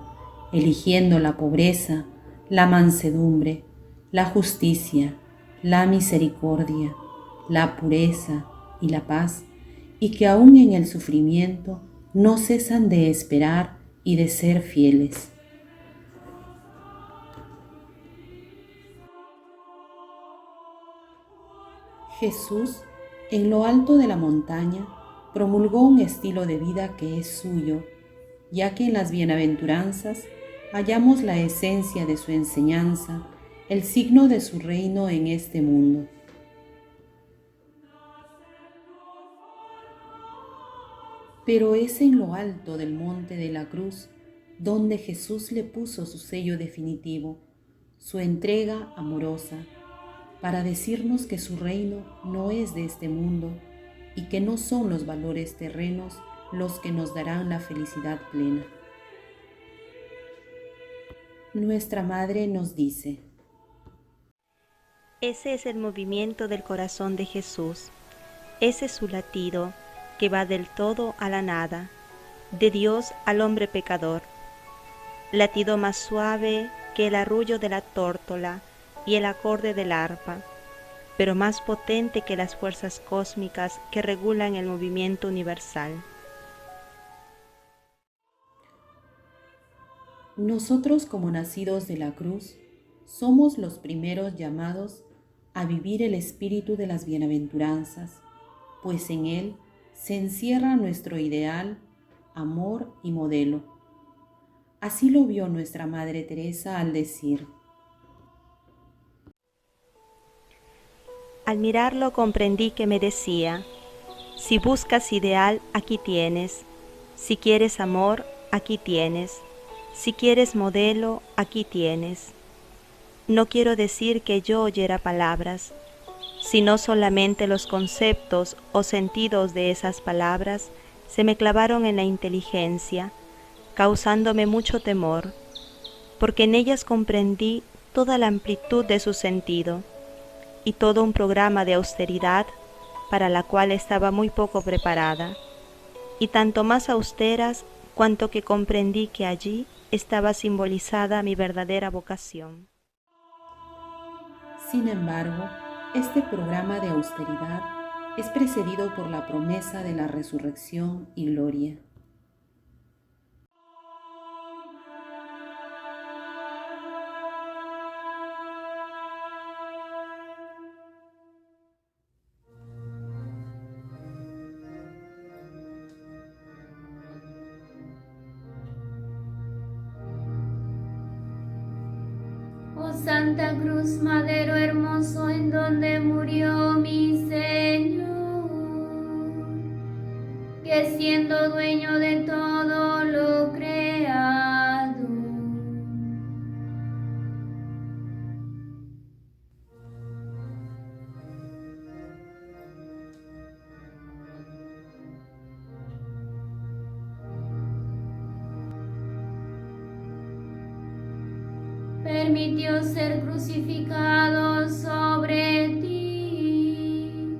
eligiendo la pobreza, la mansedumbre, la justicia, la misericordia, la pureza y la paz, y que aún en el sufrimiento no cesan de esperar y de ser fieles. Jesús, en lo alto de la montaña, promulgó un estilo de vida que es suyo, ya que en las bienaventuranzas hallamos la esencia de su enseñanza, el signo de su reino en este mundo. Pero es en lo alto del monte de la cruz donde Jesús le puso su sello definitivo, su entrega amorosa, para decirnos que su reino no es de este mundo y que no son los valores terrenos los que nos darán la felicidad plena. Nuestra Madre nos dice: ese es el movimiento del corazón de Jesús, ese es su latido que va del todo a la nada, de Dios al hombre pecador, latido más suave que el arrullo de la tórtola y el acorde del arpa, pero más potente que las fuerzas cósmicas que regulan el movimiento universal. Nosotros, como nacidos de la cruz, somos los primeros llamados a vivir el espíritu de las bienaventuranzas, pues en él se encierra nuestro ideal, amor y modelo. Así lo vio nuestra Madre Teresa al decir: al mirarlo comprendí que me decía: si buscas ideal, aquí tienes; si quieres amor, aquí tienes; si quieres modelo, aquí tienes. No quiero decir que yo oyera palabras, sino solamente los conceptos o sentidos de esas palabras se me clavaron en la inteligencia, causándome mucho temor, porque en ellas comprendí toda la amplitud de su sentido y todo un programa de austeridad para la cual estaba muy poco preparada, y tanto más austeras cuanto que comprendí que allí estaba simbolizada mi verdadera vocación. Sin embargo, este programa de austeridad es precedido por la promesa de la resurrección y gloria. Oh Santa Cruz, madero hermoso en donde murió mi Señor, que siendo dueño de todo lo creado, permitió ser crucificado sobre ti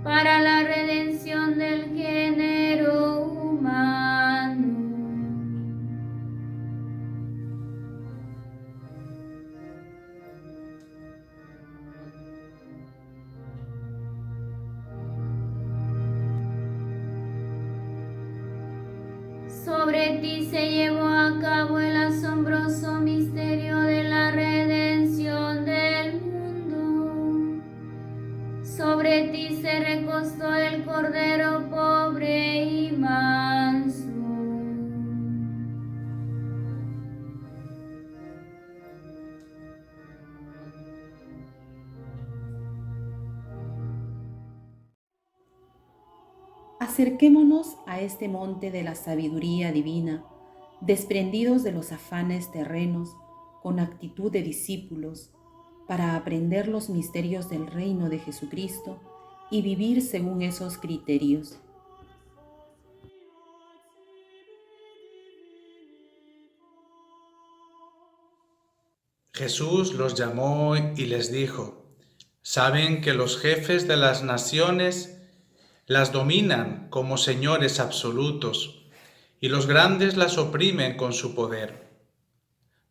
para la redención del género humano. Sobre ti se llevó a cabo el asombroso misterio de la redención del mundo. Sobre ti se recostó el Cordero pobre y manso. Acerquémonos a este monte de la sabiduría divina, desprendidos de los afanes terrenos, con actitud de discípulos, para aprender los misterios del reino de Jesucristo y vivir según esos criterios. Jesús los llamó y les dijo: ¿saben que los jefes de las naciones las dominan como señores absolutos y los grandes las oprimen con su poder?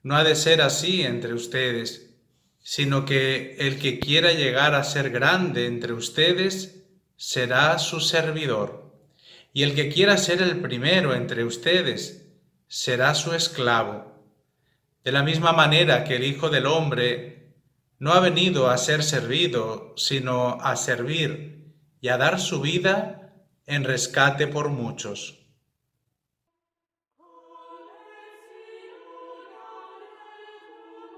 No ha de ser así entre ustedes, sino que el que quiera llegar a ser grande entre ustedes será su servidor, y el que quiera ser el primero entre ustedes será su esclavo. De la misma manera que el Hijo del Hombre no ha venido a ser servido, sino a servir y a dar su vida en rescate por muchos.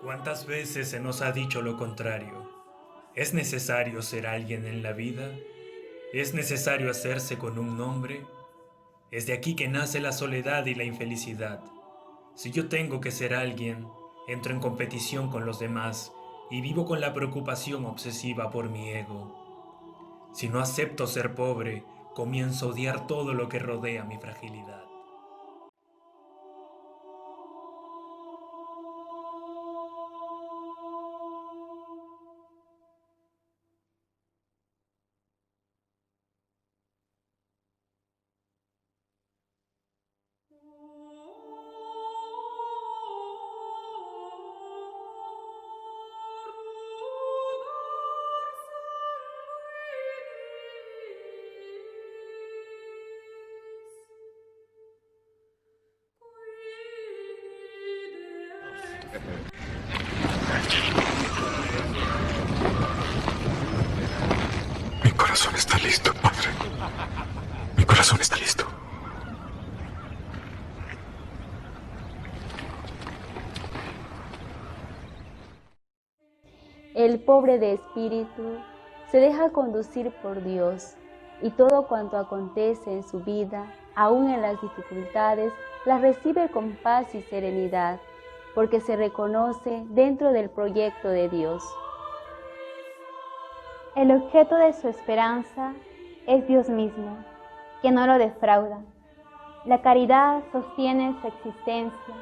¿Cuántas veces se nos ha dicho lo contrario? ¿Es necesario ser alguien en la vida? ¿Es necesario hacerse con un nombre? Es de aquí que nace la soledad y la infelicidad. Si yo tengo que ser alguien, entro en competición con los demás y vivo con la preocupación obsesiva por mi ego. Si no acepto ser pobre, comienzo a odiar todo lo que rodea mi fragilidad. Mi corazón está listo, Padre. Mi corazón está listo. El pobre de espíritu se deja conducir por Dios y todo cuanto acontece en su vida, aun en las dificultades, las recibe con paz y serenidad, porque se reconoce dentro del proyecto de Dios. El objeto de su esperanza es Dios mismo, que no lo defrauda. La caridad sostiene su existencia,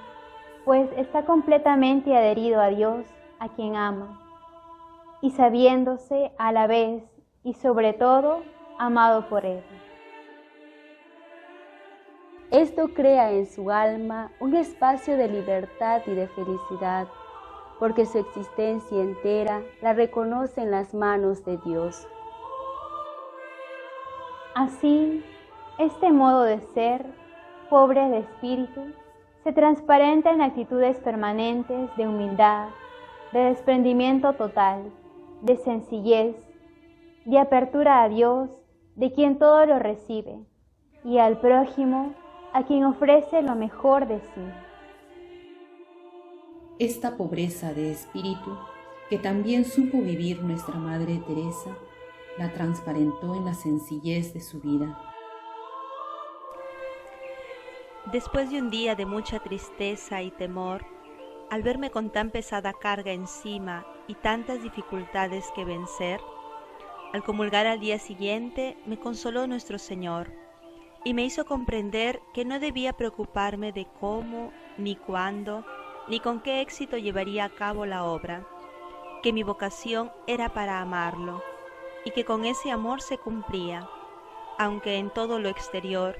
pues está completamente adherido a Dios, a quien ama, y sabiéndose a la vez y sobre todo amado por Él. Esto crea en su alma un espacio de libertad y de felicidad, porque su existencia entera la reconoce en las manos de Dios. Así, este modo de ser, pobre de espíritu, se transparenta en actitudes permanentes de humildad, de desprendimiento total, de sencillez, de apertura a Dios, de quien todo lo recibe, y al prójimo, a quien ofrece lo mejor de sí. Esta pobreza de espíritu, que también supo vivir nuestra Madre Teresa, la transparentó en la sencillez de su vida. Después de un día de mucha tristeza y temor, al verme con tan pesada carga encima y tantas dificultades que vencer, al comulgar al día siguiente me consoló nuestro Señor y me hizo comprender que no debía preocuparme de cómo, ni cuándo, ni con qué éxito llevaría a cabo la obra, que mi vocación era para amarlo y que con ese amor se cumplía, aunque en todo lo exterior,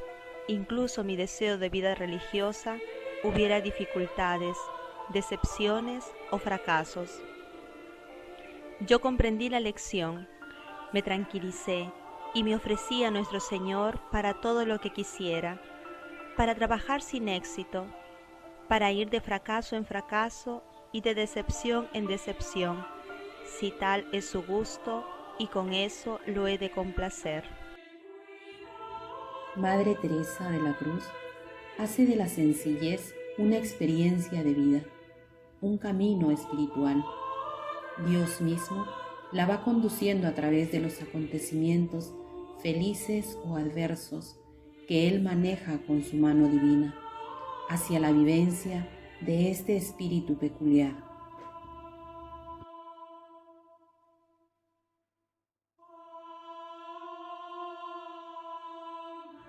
incluso mi deseo de vida religiosa, hubiera dificultades, decepciones o fracasos. Yo comprendí la lección, me tranquilicé y me ofrecí a nuestro Señor para todo lo que quisiera, para trabajar sin éxito, para ir de fracaso en fracaso y de decepción en decepción, si tal es su gusto, y con eso lo he de complacer. Madre Teresa de la Cruz hace de la sencillez una experiencia de vida, un camino espiritual. Dios mismo la va conduciendo a través de los acontecimientos felices o adversos que Él maneja con su mano divina, hacia la vivencia de este espíritu peculiar.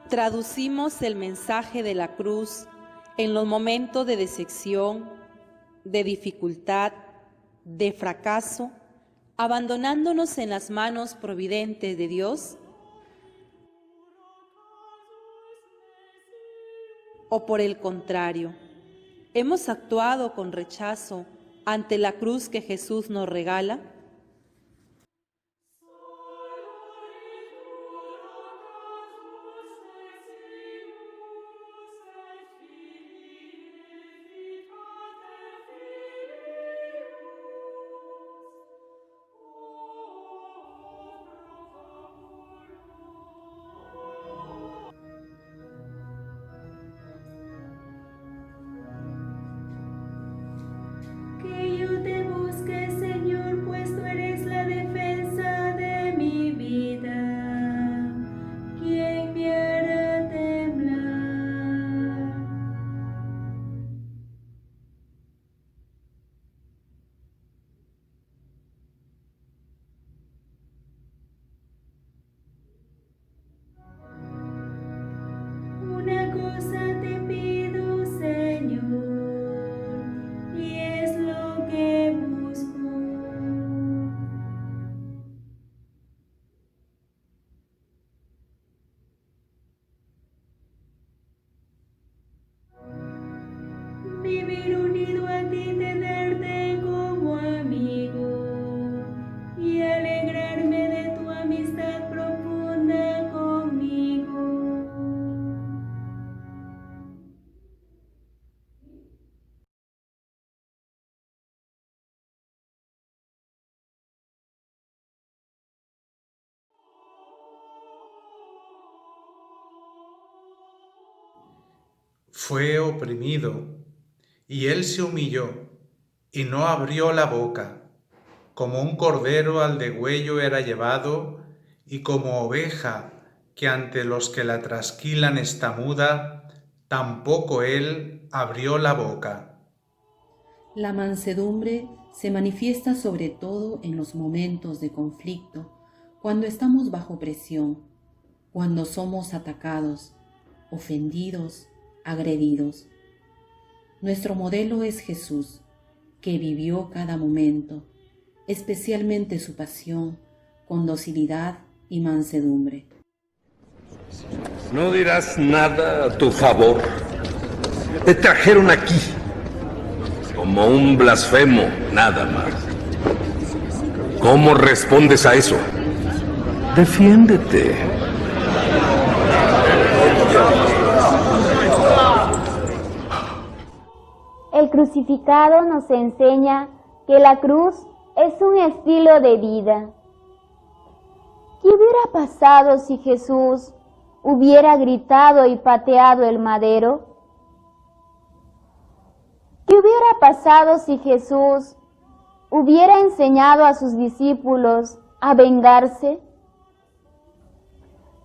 Traducimos el mensaje de la cruz en los momentos de decepción, de dificultad, de fracaso, abandonándonos en las manos providentes de Dios? ¿O por el contrario, hemos actuado con rechazo ante la cruz que Jesús nos regala? Que yo te busque, Señor, pues tú eres la defensa de mi vida. ¿Quién me hará temblar? Una cosa te pido, Señor, y es lo que busco. Vivir unido a ti, tenerte como amigo y alegrarme de tu amistad profunda conmigo. Fue oprimido, y él se humilló, y no abrió la boca. Como un cordero al degüello era llevado, y como oveja que ante los que la trasquilan está muda, tampoco él abrió la boca. La mansedumbre se manifiesta sobre todo en los momentos de conflicto, cuando estamos bajo presión, cuando somos atacados, ofendidos, agredidos. Nuestro modelo es Jesús, que vivió cada momento, especialmente su pasión, con docilidad y mansedumbre. No dirás nada a tu favor. Te trajeron aquí como un blasfemo, nada más. ¿Cómo respondes a eso? Defiéndete. El crucificado nos enseña que la cruz es un estilo de vida. ¿Qué hubiera pasado si Jesús hubiera gritado y pateado el madero? ¿Qué hubiera pasado si Jesús hubiera enseñado a sus discípulos a vengarse?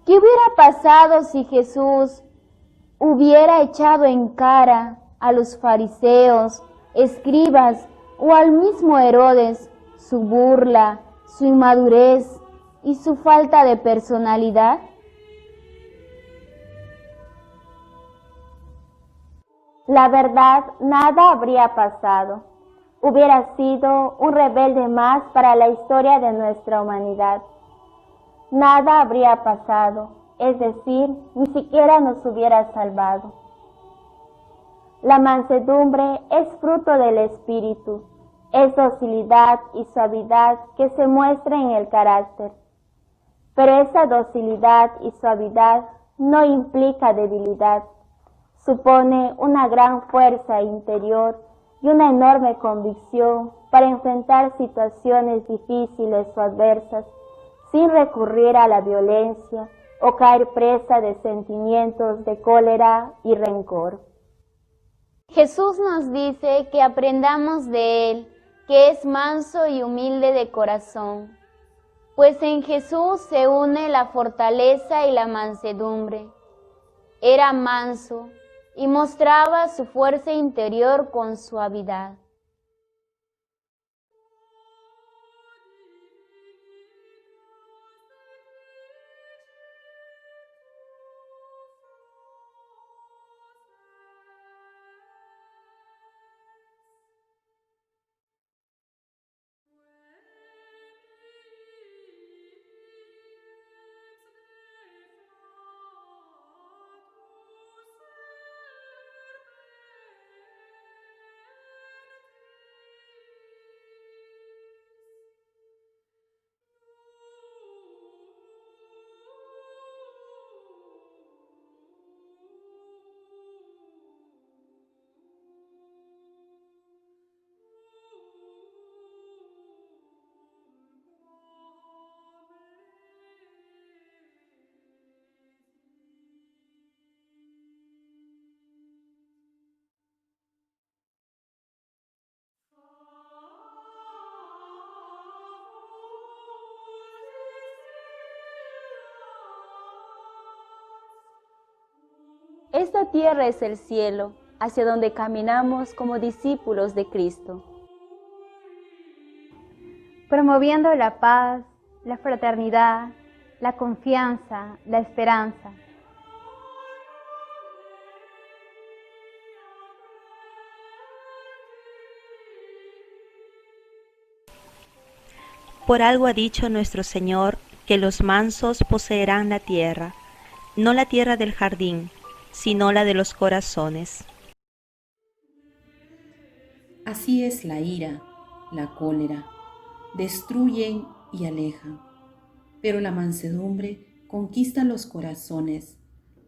¿Qué hubiera pasado si Jesús hubiera echado en cara a los fariseos, escribas o al mismo Herodes su burla, su inmadurez y su falta de personalidad? La verdad, nada habría pasado. Hubiera sido un rebelde más para la historia de nuestra humanidad. Nada habría pasado, es decir, ni siquiera nos hubiera salvado. La mansedumbre es fruto del Espíritu, es docilidad y suavidad que se muestra en el carácter. Pero esa docilidad y suavidad no implica debilidad. Supone una gran fuerza interior y una enorme convicción para enfrentar situaciones difíciles o adversas sin recurrir a la violencia o caer presa de sentimientos de cólera y rencor. Jesús nos dice que aprendamos de Él, que es manso y humilde de corazón, pues en Jesús se une la fortaleza y la mansedumbre. Era manso y mostraba su fuerza interior con suavidad. Esta tierra es el cielo, hacia donde caminamos como discípulos de Cristo. Promoviendo la paz, la fraternidad, la confianza, la esperanza. Por algo ha dicho nuestro Señor que los mansos poseerán la tierra, no la tierra del jardín, sino la de los corazones. Así es la ira, la cólera, destruyen y alejan, pero la mansedumbre conquista los corazones,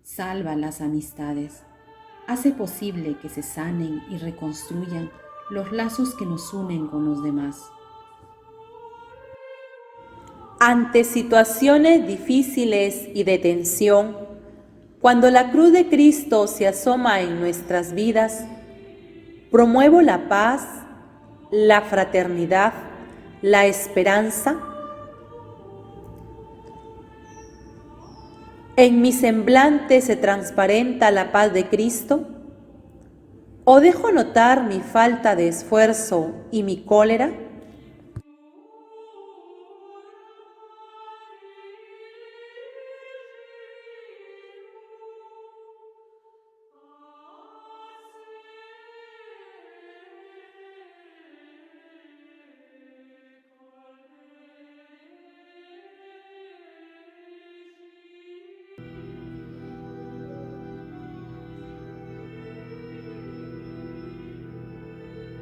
salva las amistades, hace posible que se sanen y reconstruyan los lazos que nos unen con los demás. Ante situaciones difíciles y de tensión, cuando la cruz de Cristo se asoma en nuestras vidas, promuevo la paz, la fraternidad, la esperanza. ¿En mi semblante se transparenta la paz de Cristo? ¿O dejo notar mi falta de esfuerzo y mi cólera?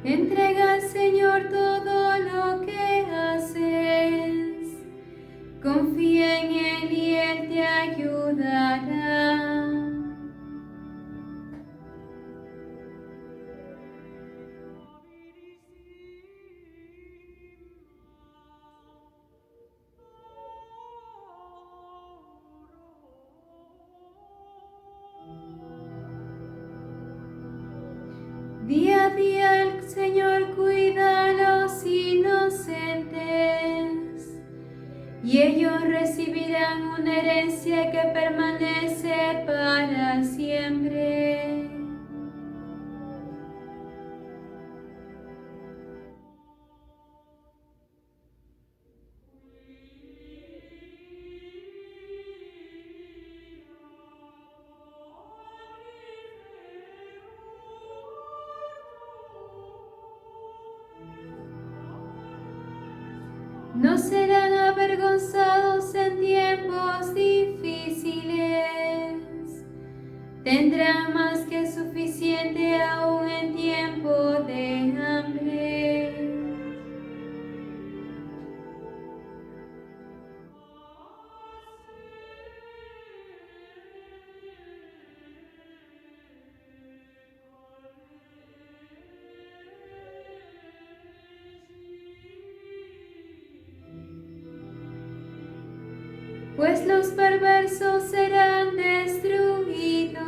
Entrega al Señor todo lo que haces. Confía en Él y Él te ayudará. Día a día el Señor cuida a los inocentes, y ellos recibirán una herencia que permanece para siempre. No serán avergonzados en tiempos difíciles, tendrán más que suficiente aún en tiempo de hambre. Pues los perversos serán destruidos,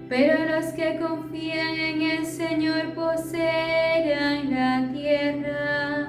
pero los que confían en el Señor poseerán la tierra.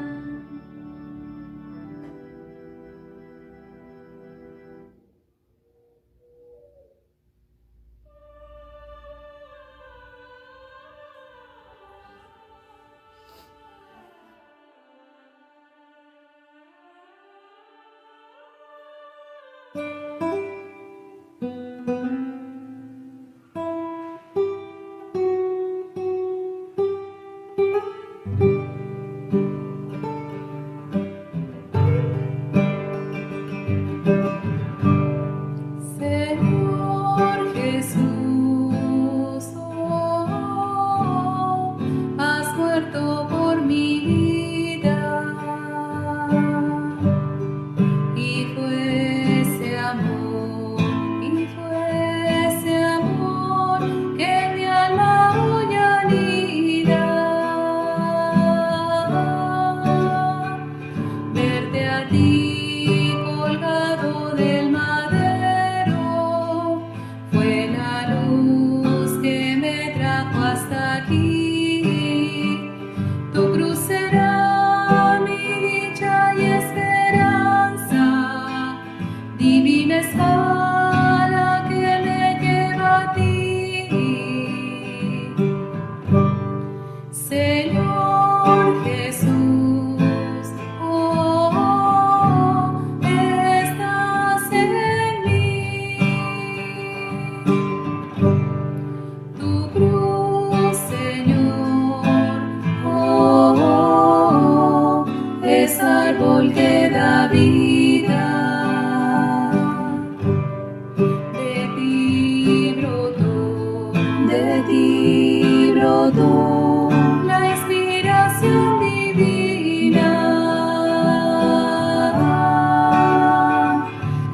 todo la inspiración divina.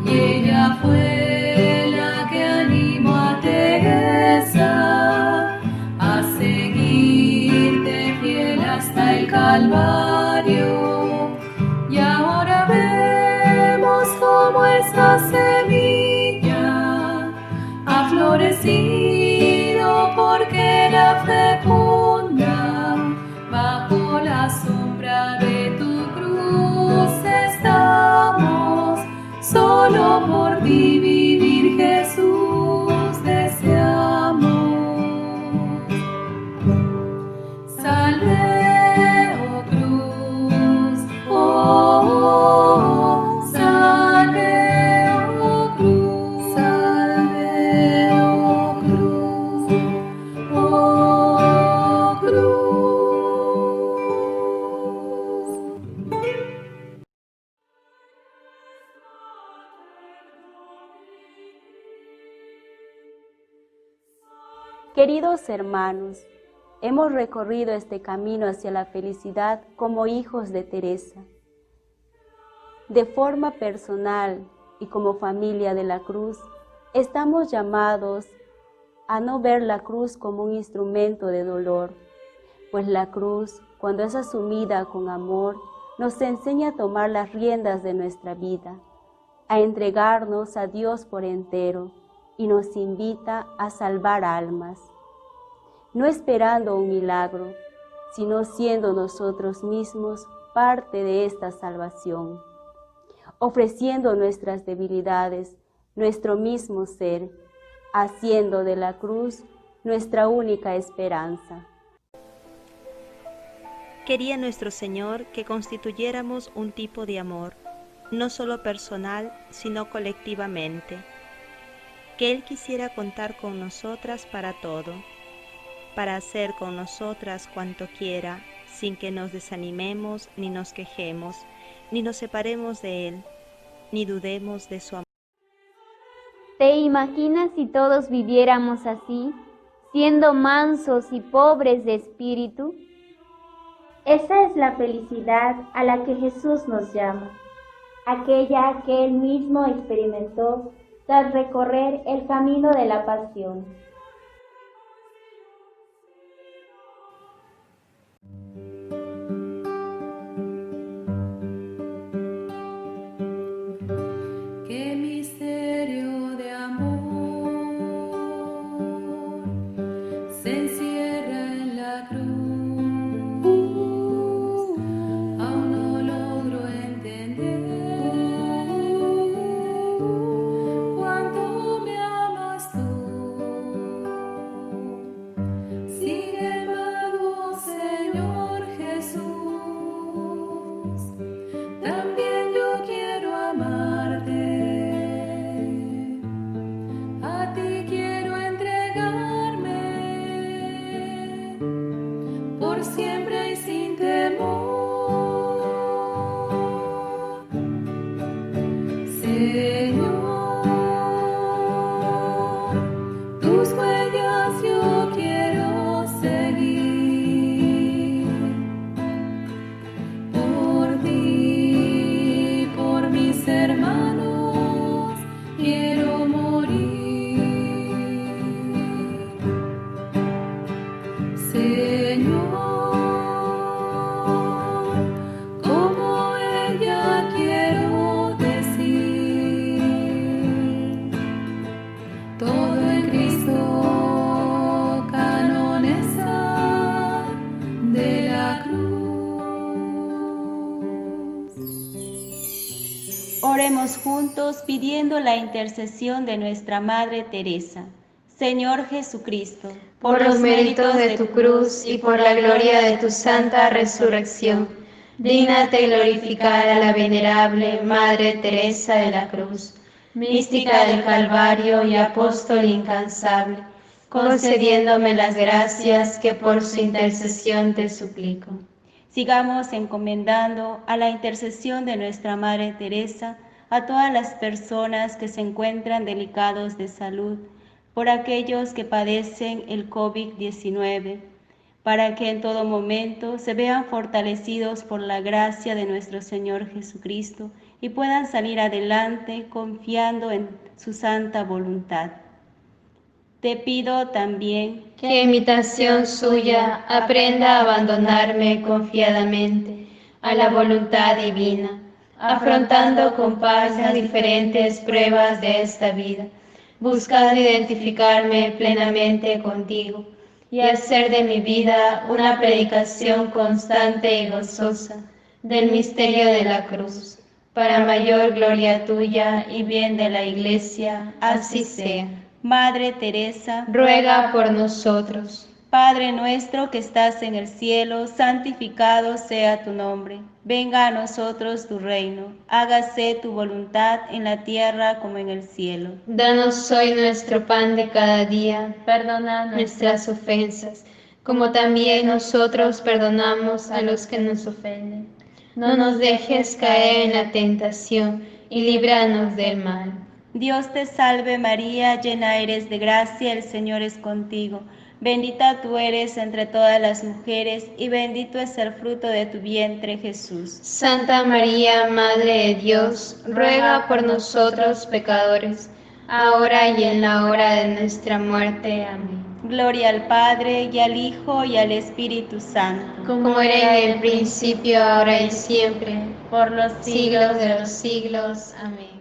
Y ella fue la que animó a Teresa a seguirte fiel hasta el Calvario. Y ahora vemos cómo esa semilla ha florecido porque era fecunda. Bajo la sombra de tu cruz estamos, solo por ti vivir, Jesús, deseamos. Salve, oh cruz, oh, salve, oh cruz, salve, oh cruz, oh cruz. Queridos hermanos, hemos recorrido este camino hacia la felicidad como hijos de Teresa. De forma personal y como familia de la cruz, estamos llamados a no ver la cruz como un instrumento de dolor, pues la cruz, cuando es asumida con amor, nos enseña a tomar las riendas de nuestra vida, a entregarnos a Dios por entero, y nos invita a salvar almas, no esperando un milagro, sino siendo nosotros mismos parte de esta salvación, ofreciendo nuestras debilidades, nuestro mismo ser, haciendo de la cruz nuestra única esperanza. Quería nuestro Señor que constituyéramos un tipo de amor, no solo personal, sino colectivamente. Que Él quisiera contar con nosotras para todo, para hacer con nosotras cuanto quiera, sin que nos desanimemos, ni nos quejemos, ni nos separemos de Él, ni dudemos de su amor. ¿Te imaginas si todos viviéramos así, siendo mansos y pobres de espíritu? Esa es la felicidad a la que Jesús nos llama, aquella que Él mismo experimentó tras recorrer el camino de la pasión. Qué misterio de amor se encierra en la cruz, aún no logro entender cuánto me amas tú. Sin embargo, Señor Jesús, también yo quiero amarte. A ti quiero entregarme por siempre y sin temor. Señor, tus huellas yo quiero seguir. Por ti, por mis hermanos, quiero morir. Señor, como ella quiero decir, todo en Cristo, canonesa de la cruz. Oremos juntos pidiendo la intercesión de nuestra Madre Teresa. Señor Jesucristo, por los méritos de tu cruz y por la gloria de tu santa resurrección, dígnate glorificar a la venerable Madre Teresa de la Cruz, mística del Calvario y apóstol incansable, concediéndome las gracias que por su intercesión te suplico. Sigamos encomendando a la intercesión de nuestra Madre Teresa a todas las personas que se encuentran delicados de salud, por aquellos que padecen el COVID-19, para que en todo momento se vean fortalecidos por la gracia de nuestro Señor Jesucristo y puedan salir adelante confiando en su santa voluntad. Te pido también que en imitación suya aprenda a abandonarme confiadamente a la voluntad divina, afrontando con paz las diferentes pruebas de esta vida, buscando identificarme plenamente contigo y hacer de mi vida una predicación constante y gozosa del misterio de la cruz, para mayor gloria tuya y bien de la Iglesia, así sea. Madre Teresa, ruega por nosotros. Padre nuestro que estás en el cielo, santificado sea tu nombre. Venga a nosotros tu reino. Hágase tu voluntad en la tierra como en el cielo. Danos hoy nuestro pan de cada día. Perdona nuestras ofensas, como también nosotros perdonamos a los que nos ofenden. No nos dejes caer en la tentación y líbranos del mal. Dios te salve María, llena eres de gracia, el Señor es contigo. Bendita tú eres entre todas las mujeres, y bendito es el fruto de tu vientre, Jesús. Santa María, Madre de Dios, ruega por nosotros pecadores, ahora y en la hora de nuestra muerte. Amén. Gloria al Padre, y al Hijo, y al Espíritu Santo. Como era en el principio, ahora y siempre, por los siglos de los siglos. Amén.